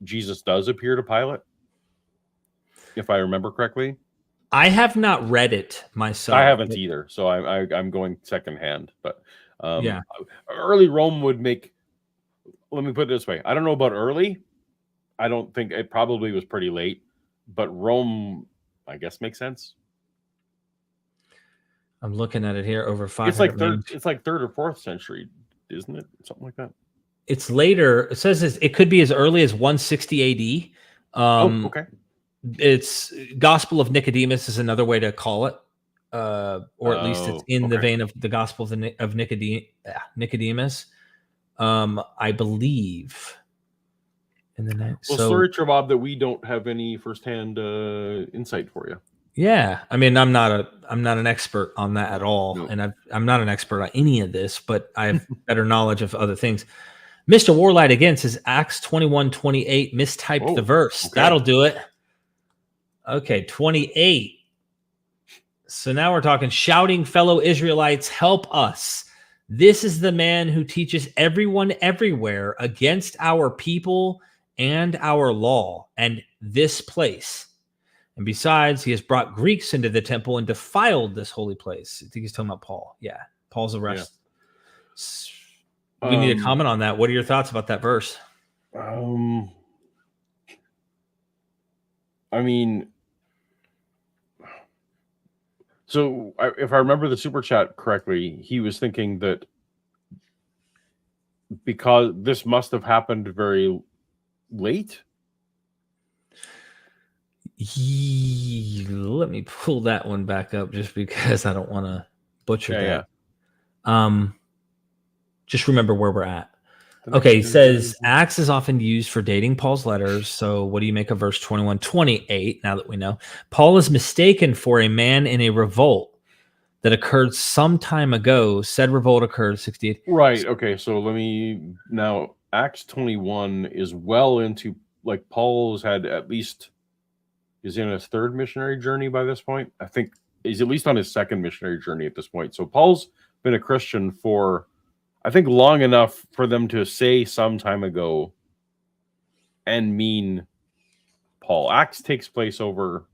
Jesus does appear to Pilate. If I remember correctly. I have not read it myself. I haven't either, so I'm going secondhand. But yeah, early Rome would make. Let me put it this way: I don't know about early. I don't think it probably was pretty late, but Rome, I guess, makes sense. I'm looking at it here. Over 500. It's like third or fourth century, isn't it? Something like that. It's later. It says it could be as early as 160 AD. Okay. It's Gospel of Nicodemus is another way to call it, or at least it's in the vein of the Gospel of Nicodemus. I believe. In the next. Well, sorry, Bob, that we don't have any firsthand insight for you. Yeah, I mean, I'm not an expert on that at all, no. And I'm not an expert on any of this, but I have better knowledge of other things. Mr. Warlight again says Acts 21:28 mistyped the verse. Okay. That'll do it. Okay, 28. So now we're talking, shouting, fellow Israelites, help us. This is the man who teaches everyone everywhere against our people and our law and this place. And besides, he has brought Greeks into the temple and defiled this holy place. I think he's talking about Paul. Yeah, Paul's arrest. Yeah. We need a comment on that. What are your thoughts about that verse? I mean, so if I remember the super chat correctly, he was thinking that because this must have happened very late. Let me pull that one back up just because I don't want to butcher that. Yeah. Just remember where we're at. Okay, he says Acts is often used for dating Paul's letters. So what do you make of verse 21:28? Now that we know, Paul is mistaken for a man in a revolt that occurred some time ago. Said revolt occurred 68. Right. Okay. So let me now. Acts 21 is well into, like, Paul's had at least is in his third missionary journey by this point. I think he's at least on his second missionary journey at this point. So Paul's been a Christian for, I think, long enough for them to say some time ago and mean Paul. Acts takes place over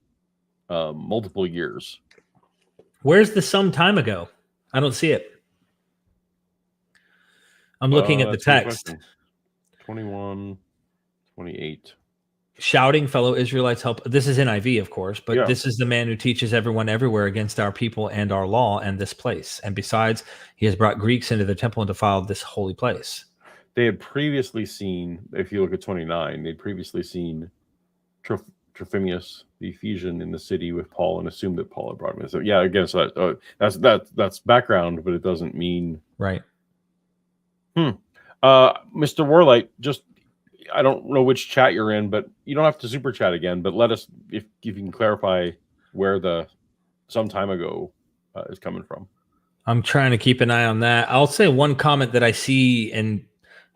multiple years. Where's the some time ago? I don't see it. I'm looking at the text. 21:28. Shouting, fellow Israelites, help. This is NIV, of course, but this is the man who teaches everyone everywhere against our people and our law and this place. And besides, he has brought Greeks into the temple and defiled this holy place. They had previously seen, if you look at 29, they'd previously seen Trophimus, the Ephesian, in the city with Paul and assumed that Paul had brought him in. So yeah, again, so that's background, but it doesn't mean right. Mr. Warlight, just, I don't know which chat you're in, but you don't have to super chat again, but let us, if you can clarify where the some time ago is coming from. I'm trying to keep an eye on that. I'll say one comment that I see, and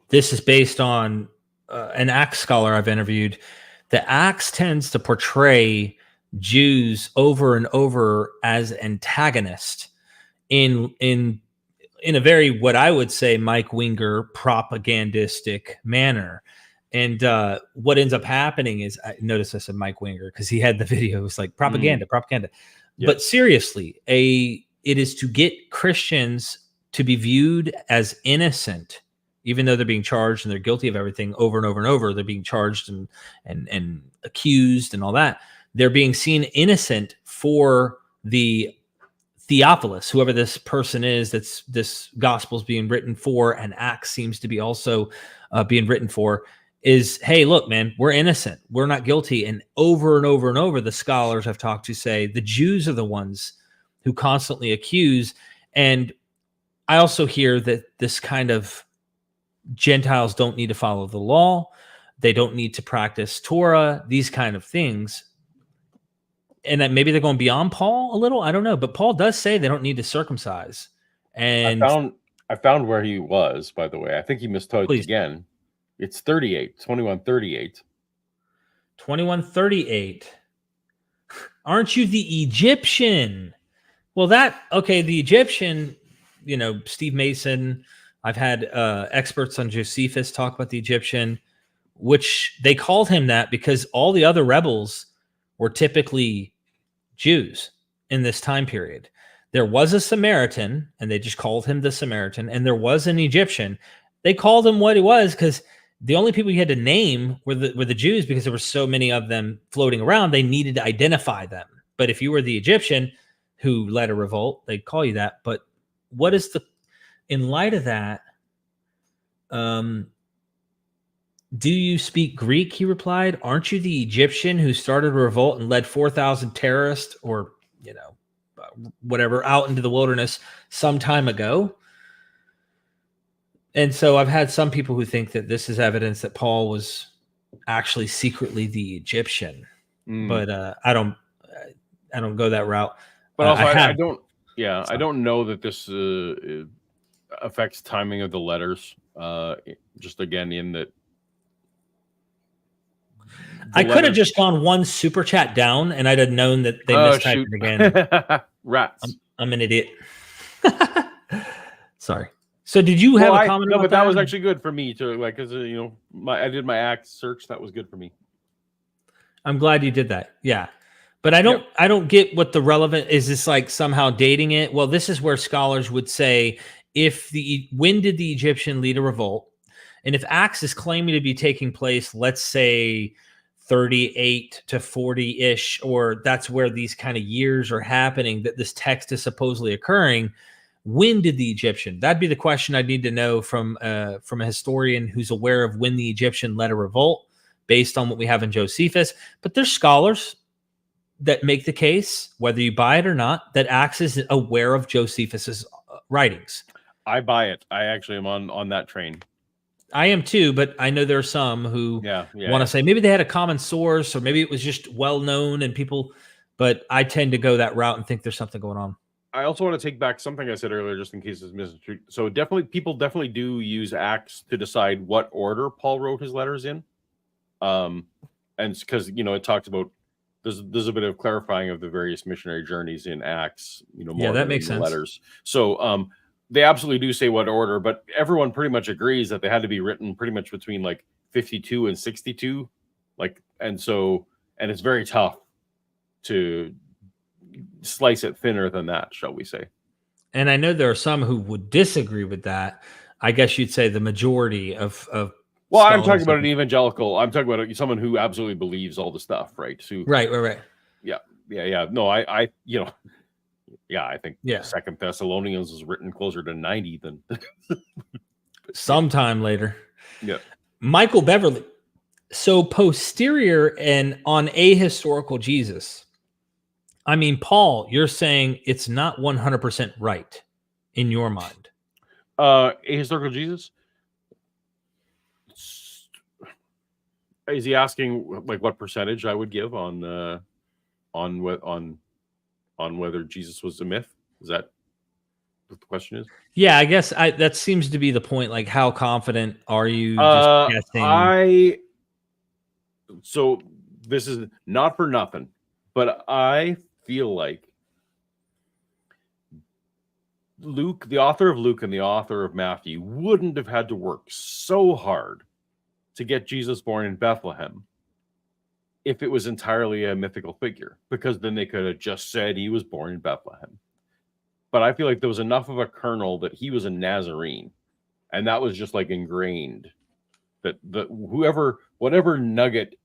this is based on an Acts scholar I've interviewed. The Acts tends to portray Jews over and over as antagonists in a very, what I would say, Mike Winger propagandistic manner. And what ends up happening is, I notice I said Mike Winger because he had the video. It was like propaganda. Yeah. But seriously, it is to get Christians to be viewed as innocent, even though they're being charged and they're guilty of everything over and over and over. They're being charged and accused and all that. They're being seen innocent for the Theophilus, whoever this person is that's this gospel is being written for, and Acts seems to be also being written for, is, hey, look, man, we're innocent. We're not guilty. And over and over and over, the scholars I've talked to say the Jews are the ones who constantly accuse. And I also hear that this kind of Gentiles don't need to follow the law. They don't need to practice Torah, these kind of things. and that maybe they're going beyond Paul a little. I don't know, but Paul does say they don't need to circumcise. And I found where he was, by the way. I think he mistyped again. It's 2138. 2138. Aren't you the Egyptian? Well, the Egyptian, Steve Mason. I've had experts on Josephus talk about the Egyptian, which they called him that because all the other rebels were typically Jews in this time period. There was a Samaritan, and they just called him the Samaritan, and there was an Egyptian. They called him what he was because the only people you had to name were the Jews, because there were so many of them floating around. They needed to identify them. But if you were the Egyptian who led a revolt, they'd call you that. But what is in light of that, do you speak Greek? He replied. Aren't you the Egyptian who started a revolt and led 4,000 terrorists or, whatever out into the wilderness some time ago? And so I've had some people who think that this is evidence that Paul was actually secretly the Egyptian, but I don't go that route. But also, I don't know that this affects timing of the letters. Just again, in that I could have just gone one super chat down, and I'd have known that they mistyped it again. Rats! I'm an idiot. Sorry. So did you have a comment? No, but that was actually good for me to because I did my act search. That was good for me. I'm glad you did that. Yeah. But I don't get what the relevant is. This like somehow dating it? Well, this is where scholars would say, when did the Egyptian lead a revolt? And if Acts is claiming to be taking place, let's say 38 to 40-ish, or that's where these kind of years are happening, that this text is supposedly occurring, when did the Egyptian? That'd be the question I'd need to know from a historian who's aware of when the Egyptian led a revolt based on what we have in Josephus. But there's scholars that make the case, whether you buy it or not, that Acts is aware of Josephus's writings. I buy it. I actually am on that train. I am too, but I know there are some who want to say maybe they had a common source, or maybe it was just well known and people, but I tend to go that route and think there's something going on. I also want to take back something I said earlier, just in case it's misconstrued. So people definitely do use Acts to decide what order Paul wrote his letters in. And because, it talks about, there's a bit of clarifying of the various missionary journeys in Acts, more that makes sense. Letters. So, they absolutely do say what order, but everyone pretty much agrees that they had to be written pretty much between like 52 and 62. And it's very tough to slice it thinner than that, shall we say. And I know there are some who would disagree with that. I guess you'd say the majority of well, I'm talking about an evangelical. I'm talking about someone who absolutely believes all the stuff, right? So, right. Yeah. No, I I think Second Thessalonians was written closer to 90 than sometime later. Yeah. Michael Beverly. So posterior and on ahistorical Jesus. I mean, Paul, you're saying it's not 100% right in your mind. Ahistorical Jesus? Is he asking like what percentage I would give on whether Jesus was a myth? Is that what the question is? Yeah, I guess that seems to be the point. Like, how confident are you? Just guessing? So this is not for nothing, but I feel like Luke, the author of Luke and the author of Matthew, wouldn't have had to work so hard to get Jesus born in Bethlehem if it was entirely a mythical figure, because then they could have just said he was born in Bethlehem. But I feel like there was enough of a kernel that he was a Nazarene, and that was just like ingrained, that whatever nugget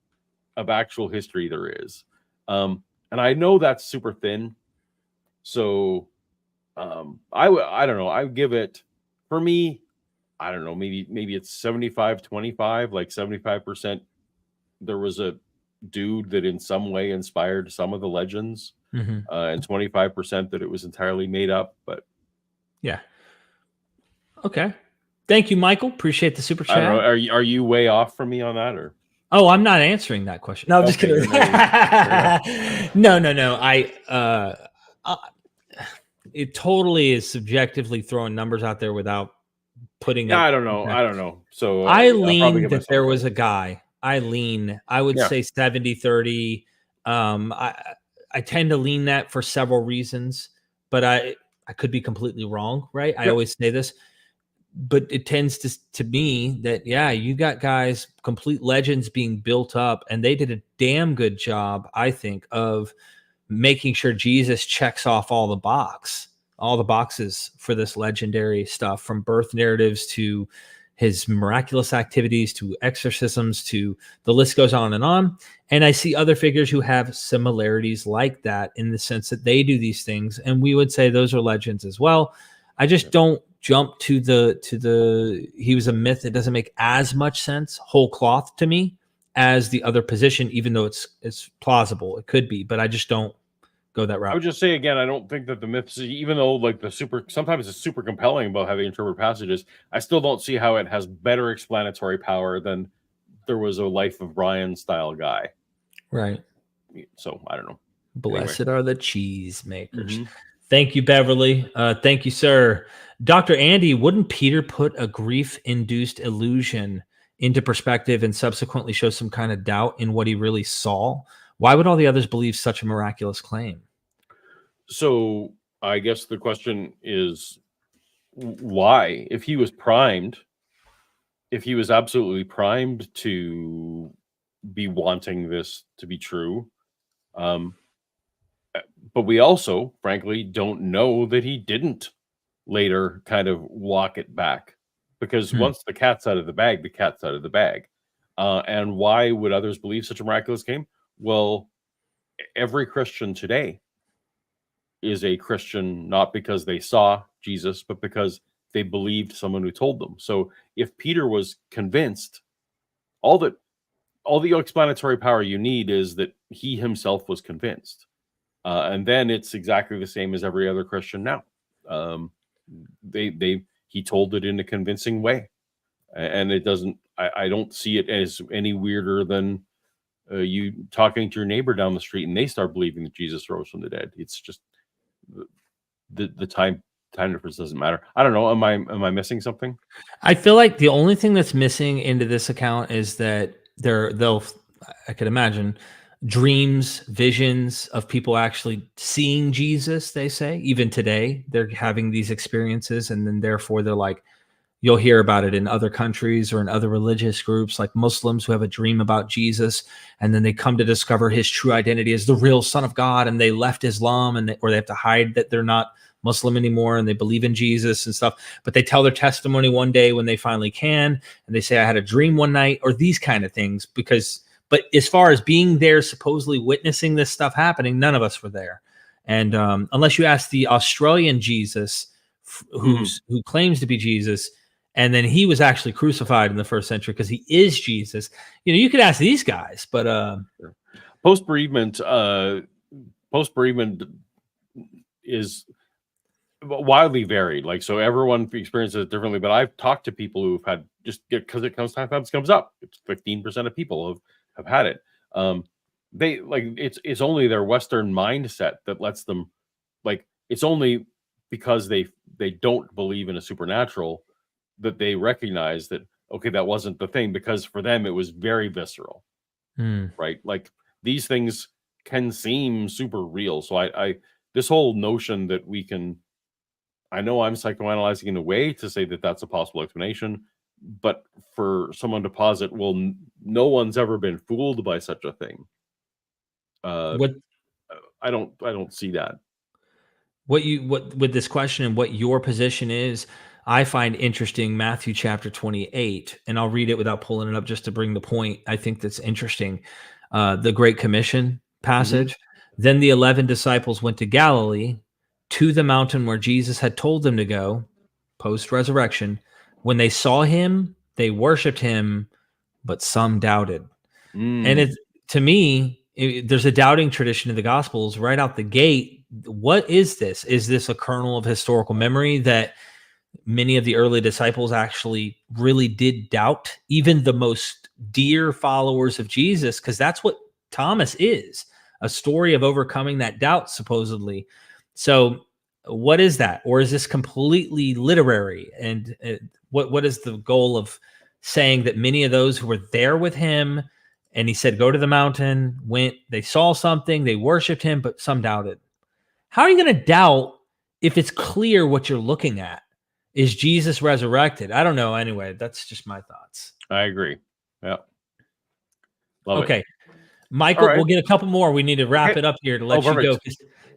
of actual history there is. And I know that's super thin. So I don't know. I would give it, for me, I don't know, maybe it's 75-25, like 75% there was a dude that in some way inspired some of the legends, and 25% that it was entirely made up. But yeah. Okay. Thank you, Michael. Appreciate the super chat. I don't know, are you way off from me on that, or? Oh, I'm not answering that question. No, I'm just kidding. No. It totally is subjectively throwing numbers out there without putting Yeah, it. I don't know. So I I'll probably lean get that myself there wrong. was a guy. I would Yeah. say 70-30. I tend to lean that for several reasons, but I could be completely wrong, right? I Yep. always say this, but it tends to me that, yeah, you got guys, complete legends being built up, and they did a damn good job, I think, of making sure Jesus checks off all the boxes for this legendary stuff, from birth narratives to his miraculous activities to exorcisms to the list goes on and on. And I see other figures who have similarities like that, in the sense that they do these things, and we would say those are legends as well. I just don't jump to the he was a myth. It doesn't make as much sense whole cloth to me as the other position, even though it's plausible. It could be, but I just don't go that route. I would just say again, I don't think that the myths, even though like sometimes it's super compelling about how they interpret passages, I still don't see how it has better explanatory power than there was a Life of Brian style guy. Right. So I don't know. Blessed are the cheese makers. Mm-hmm. Thank you, Beverly. Thank you, sir. Dr. Andy, wouldn't Peter put a grief-induced illusion into perspective and subsequently show some kind of doubt in what he really saw? Why would all the others believe such a miraculous claim? So I guess the question is, why? If he was primed, if he was absolutely primed to be wanting this to be true, but we also, frankly, don't know that he didn't later kind of walk it back, because once the cat's out of the bag, the cat's out of the bag. And why would others believe such a miraculous claim? Well, every Christian today is a Christian not because they saw Jesus, but because they believed someone who told them. So if Peter was convinced, all the explanatory power you need is that he himself was convinced. And then it's exactly the same as every other Christian now. He told it in a convincing way, and it doesn't. I don't see it as any weirder than you talking to your neighbor down the street and they start believing that Jesus rose from the dead. It's just the time difference doesn't matter. I don't know. Am I missing something? I feel like the only thing that's missing into this account is that I could imagine, dreams, visions of people actually seeing Jesus. They say even today they're having these experiences, and then therefore they're like, you'll hear about it in other countries or in other religious groups, like Muslims who have a dream about Jesus, and then they come to discover his true identity as the real Son of God, and they left Islam, or they have to hide that they're not Muslim anymore, and they believe in Jesus and stuff. But they tell their testimony one day when they finally can, and they say, I had a dream one night, or these kind of things. But as far as being there, supposedly witnessing this stuff happening, none of us were there. And unless you ask the Australian Jesus, who claims to be Jesus, and then he was actually crucified in the first century because he is Jesus. You could ask these guys, but post-bereavement is wildly varied. Like, so everyone experiences it differently, but I've talked to people who've had, just because it comes up, it's 15% of people have had it. They like, it's only their Western mindset that lets them, like, it's only because they don't believe in a supernatural that they recognize that, okay, that wasn't the thing, because for them it was very visceral. Right? Like, these things can seem super real. So I this whole notion that we can, I know I'm psychoanalyzing in a way to say that that's a possible explanation, but for someone to posit, well, no one's ever been fooled by such a thing. I don't see that. What with this question and what your position is, I find interesting Matthew chapter 28, and I'll read it without pulling it up just to bring the point. I think that's interesting. The Great Commission passage. Then the 11 disciples went to Galilee, to the mountain where Jesus had told them to go, post-resurrection. When they saw him, they worshiped him, but some doubted. And to me, there's a doubting tradition in the Gospels right out the gate. What is this? Is this a kernel of historical memory that many of the early disciples actually really did doubt, even the most dear followers of Jesus, because that's what Thomas is, a story of overcoming that doubt, supposedly. So what is that? Or is this completely literary? And what is the goal of saying that many of those who were there with him, and he said, go to the mountain, went, they saw something, they worshiped him, but some doubted. How are you going to doubt if it's clear what you're looking at? Is Jesus resurrected? I don't know. Anyway, that's just my thoughts. I agree. Yeah. Love okay. it. Michael, right. We'll get a couple more. We need to wrap it up here to let you go.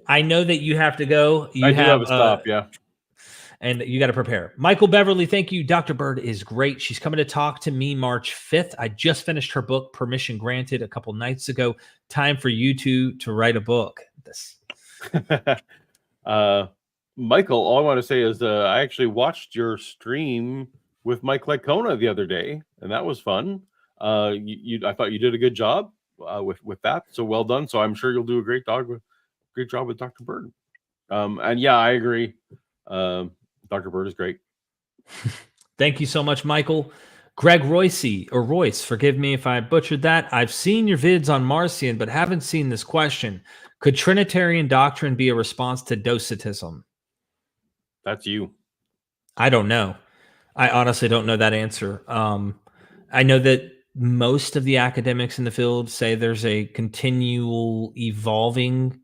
I know that you have to go. I do have a stop. Yeah. And you got to prepare. Michael Beverly, thank you. Dr. Bird is great. She's coming to talk to me March 5th. I just finished her book, Permission Granted, a couple nights ago. Time for you two to write a book. Michael, all I want to say is I actually watched your stream with Mike Lycona the other day, and that was fun. I thought you did a good job with that. So well done. So I'm sure you'll do a great job with Dr. Bird. And yeah, I agree. Dr. Bird is great. Thank you so much, Michael. Greg Royce, forgive me if I butchered that. I've seen your vids on Marcion, but haven't seen this question. Could Trinitarian doctrine be a response to Docetism? That's you. I don't know. I honestly don't know that answer. I know that most of the academics in the field say there's a continual evolving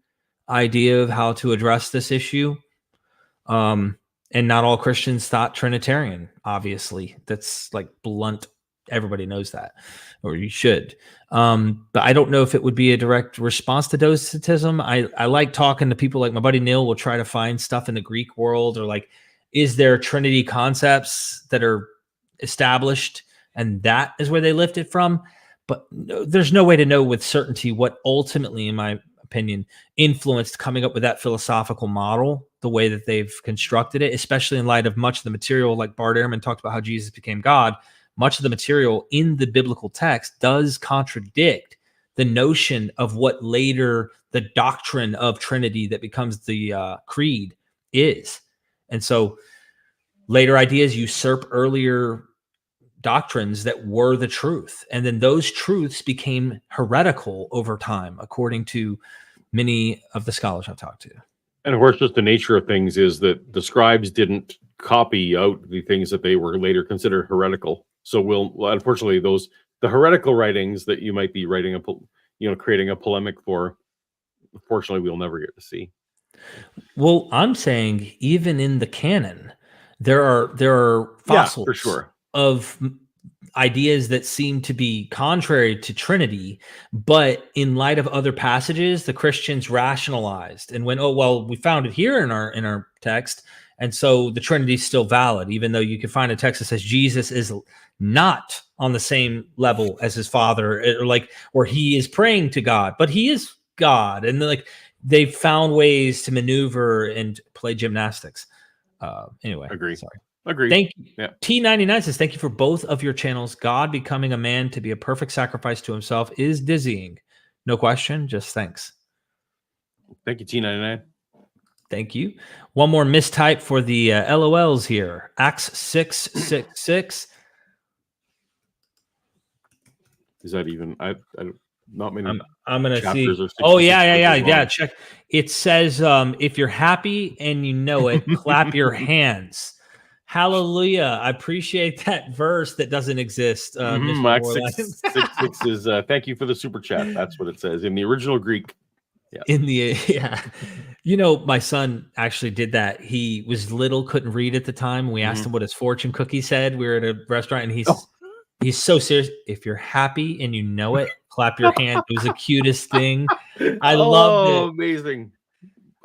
idea of how to address this issue. And not all Christians thought Trinitarian, obviously. That's like blunt. Everybody knows that, or you should. But I don't know if it would be a direct response to Docetism. I like talking to people like my buddy Neil will try to find stuff in the Greek world, or like, is there Trinity concepts that are established? And that is where they lift it from. But there's no way to know with certainty what ultimately, in my opinion, influenced coming up with that philosophical model the way that they've constructed it, especially in light of much of the material, like Bart Ehrman talked about how Jesus became God. Much of the material in the biblical text does contradict the notion of what later the doctrine of Trinity that becomes the creed is. And so later ideas usurp earlier doctrines that were the truth. And then those truths became heretical over time, according to many of the scholars I've talked to. And of course, just the nature of things is that the scribes didn't copy out the things that they were later considered heretical. So unfortunately, the heretical writings that you might be writing creating a polemic for, unfortunately, we'll never get to see. Well, I'm saying even in the canon, there are fossils for sure of ideas that seem to be contrary to Trinity, but in light of other passages, the Christians rationalized and went, oh, well, we found it here in our text. And so the Trinity is still valid, even though you can find a text that says Jesus is not on the same level as his Father, or he is praying to God, but he is God. And they found ways to maneuver and play gymnastics. Anyway, agree. Sorry. Agreed. Thank you. Yeah. T99 says, thank you for both of your channels. God becoming a man to be a perfect sacrifice to himself is dizzying. No question, just thanks. Thank you, T99. Thank you. One more mistype for the LOLs here. Acts 6:66. Is that even? I not many. I'm gonna see. Oh yeah. Check. It says, if you're happy and you know it, clap your hands. Hallelujah. I appreciate that verse that doesn't exist. Acts 6:66 is thank you for the super chat. That's what it says in the original Greek. Yeah. My son actually did that. He was little, couldn't read at the time. We asked him what his fortune cookie said. We were at a restaurant and he's so serious. If you're happy and you know it, clap your hand. It was the cutest thing. I loved it. Amazing.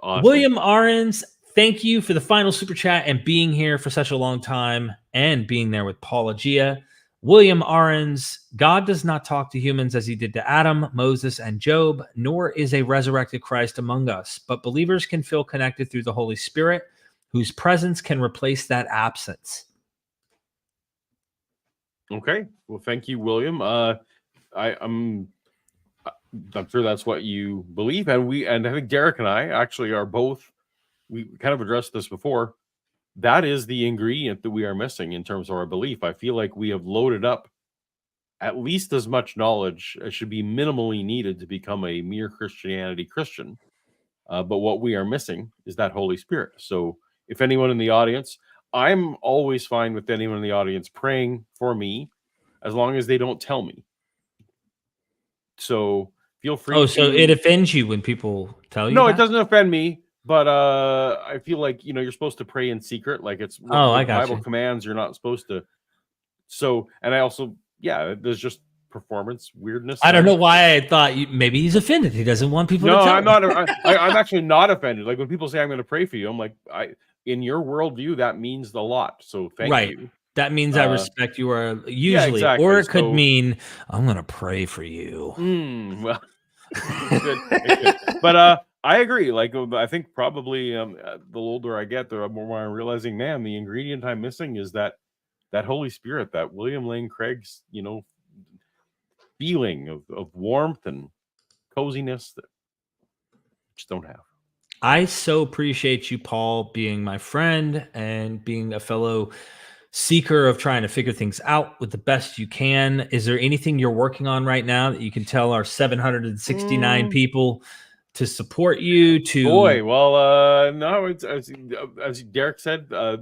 Awesome. William Arens, thank you for the final super chat and being here for such a long time and being there with Paulogia. William Arens, God does not talk to humans as he did to Adam, Moses, and Job, nor is a resurrected Christ among us, but believers can feel connected through the Holy Spirit, whose presence can replace that absence. Okay. Well, thank you, William. I'm sure that's what you believe. And I think Derek and I actually are both, we kind of addressed this before. that is the ingredient that we are missing in terms of our belief. I feel like we have loaded up at least as much knowledge as should be minimally needed to become a mere Christianity Christian. But what we are missing is that Holy Spirit. So if anyone in the audience, I'm always fine with anyone in the audience praying for me, as long as they don't tell me. So feel free. Oh, so it offends you when people tell you? No, that? It doesn't offend me. But I feel like, you're supposed to pray in secret. Like it's what I the got Bible you. commands. You're not supposed to. So, and I also, there's just performance weirdness. I don't know why I thought maybe he's offended. He doesn't want people to tell I'm not. I'm actually not offended. Like when people say I'm going to pray for you, I'm like, in your worldview, that means a lot. So thank you. That means I respect you, or usually, exactly. Or it could mean I'm going to pray for you. Well, it could. But I agree. Like I think probably the older I get, the more I'm realizing, man, the ingredient I'm missing is that Holy Spirit, that William Lane Craig's, feeling of warmth and coziness that just don't have. I so appreciate you, Paul, being my friend and being a fellow seeker of trying to figure things out with the best you can. Is there anything you're working on right now that you can tell our 769 people to support you? Boy, well, no, it's as Derek said. I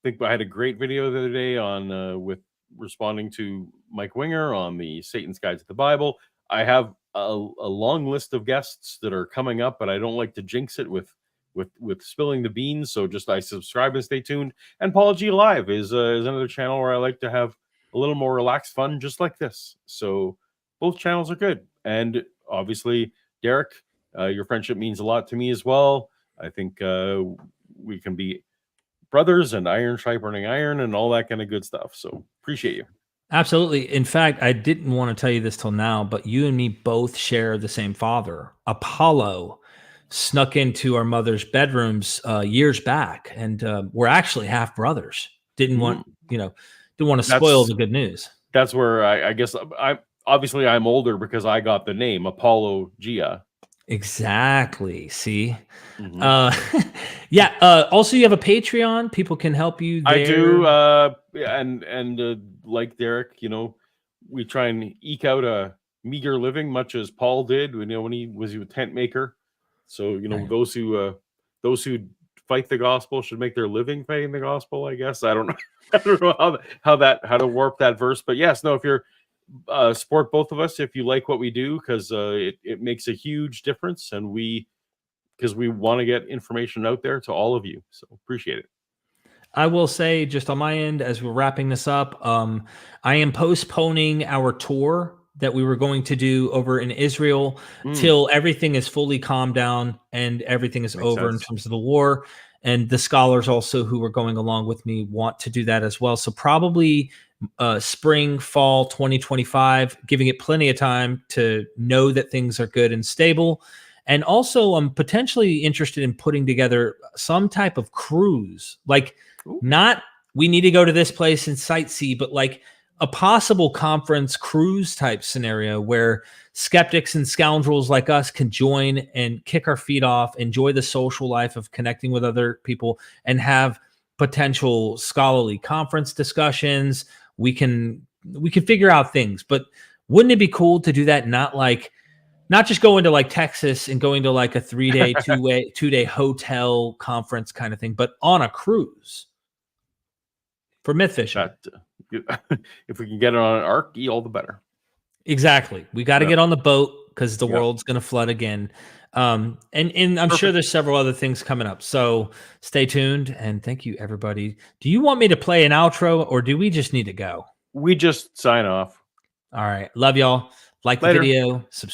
think I had a great video the other day on with responding to Mike Winger on the Satan's Guide to the Bible. I have a long list of guests that are coming up, but I don't like to jinx it with spilling the beans. So just I subscribe and stay tuned. And Paulogia Live is another channel where I like to have a little more relaxed fun, just like this. So both channels are good. And obviously, Derek, your friendship means a lot to me as well. I think we can be brothers and iron sharpening iron and all that kind of good stuff. So appreciate you. Absolutely. In fact, I didn't want to tell you this till now, but you and me both share the same father. Apollo snuck into our mother's bedrooms years back, and we're actually half brothers. Didn't want to spoil the good news. That's where I guess I'm older because I got the name Paulogia. Exactly. See, also, you have a Patreon. People can help you there. I do, and like Derek, we try and eke out a meager living, much as Paul did. When he was a tent maker. So those who fight the gospel should make their living fighting the gospel. I guess I don't know. I don't know how to warp that verse, but yes, no. If you're support both of us if you like what we do, because it makes a huge difference, and because we want to get information out there to all of you. So appreciate it. I will say, just on my end, as we're wrapping this up, I am postponing our tour that we were going to do over in Israel till everything is fully calmed down and everything is over in terms of the war. And the scholars also who are going along with me want to do that as well. So probably spring, fall 2025, giving it plenty of time to know that things are good and stable. And also I'm potentially interested in putting together some type of cruise, like not we need to go to this place and sightsee, but like a possible conference cruise type scenario where skeptics and scoundrels like us can join and kick our feet off, enjoy the social life of connecting with other people, and have potential scholarly conference discussions. We can figure out things, but wouldn't it be cool to do that? Not just going to like Texas and going to like a 3-day, 2-day hotel conference kind of thing, but on a cruise for MythVision. If we can get it on an ark, all the better. Exactly. We got to get on the boat because the world's going to flood again. And I'm sure there's several other things coming up. So stay tuned, and thank you, everybody. Do you want me to play an outro, or do we just need to go? We just sign off. All right. Love y'all. Like the video, subscribe.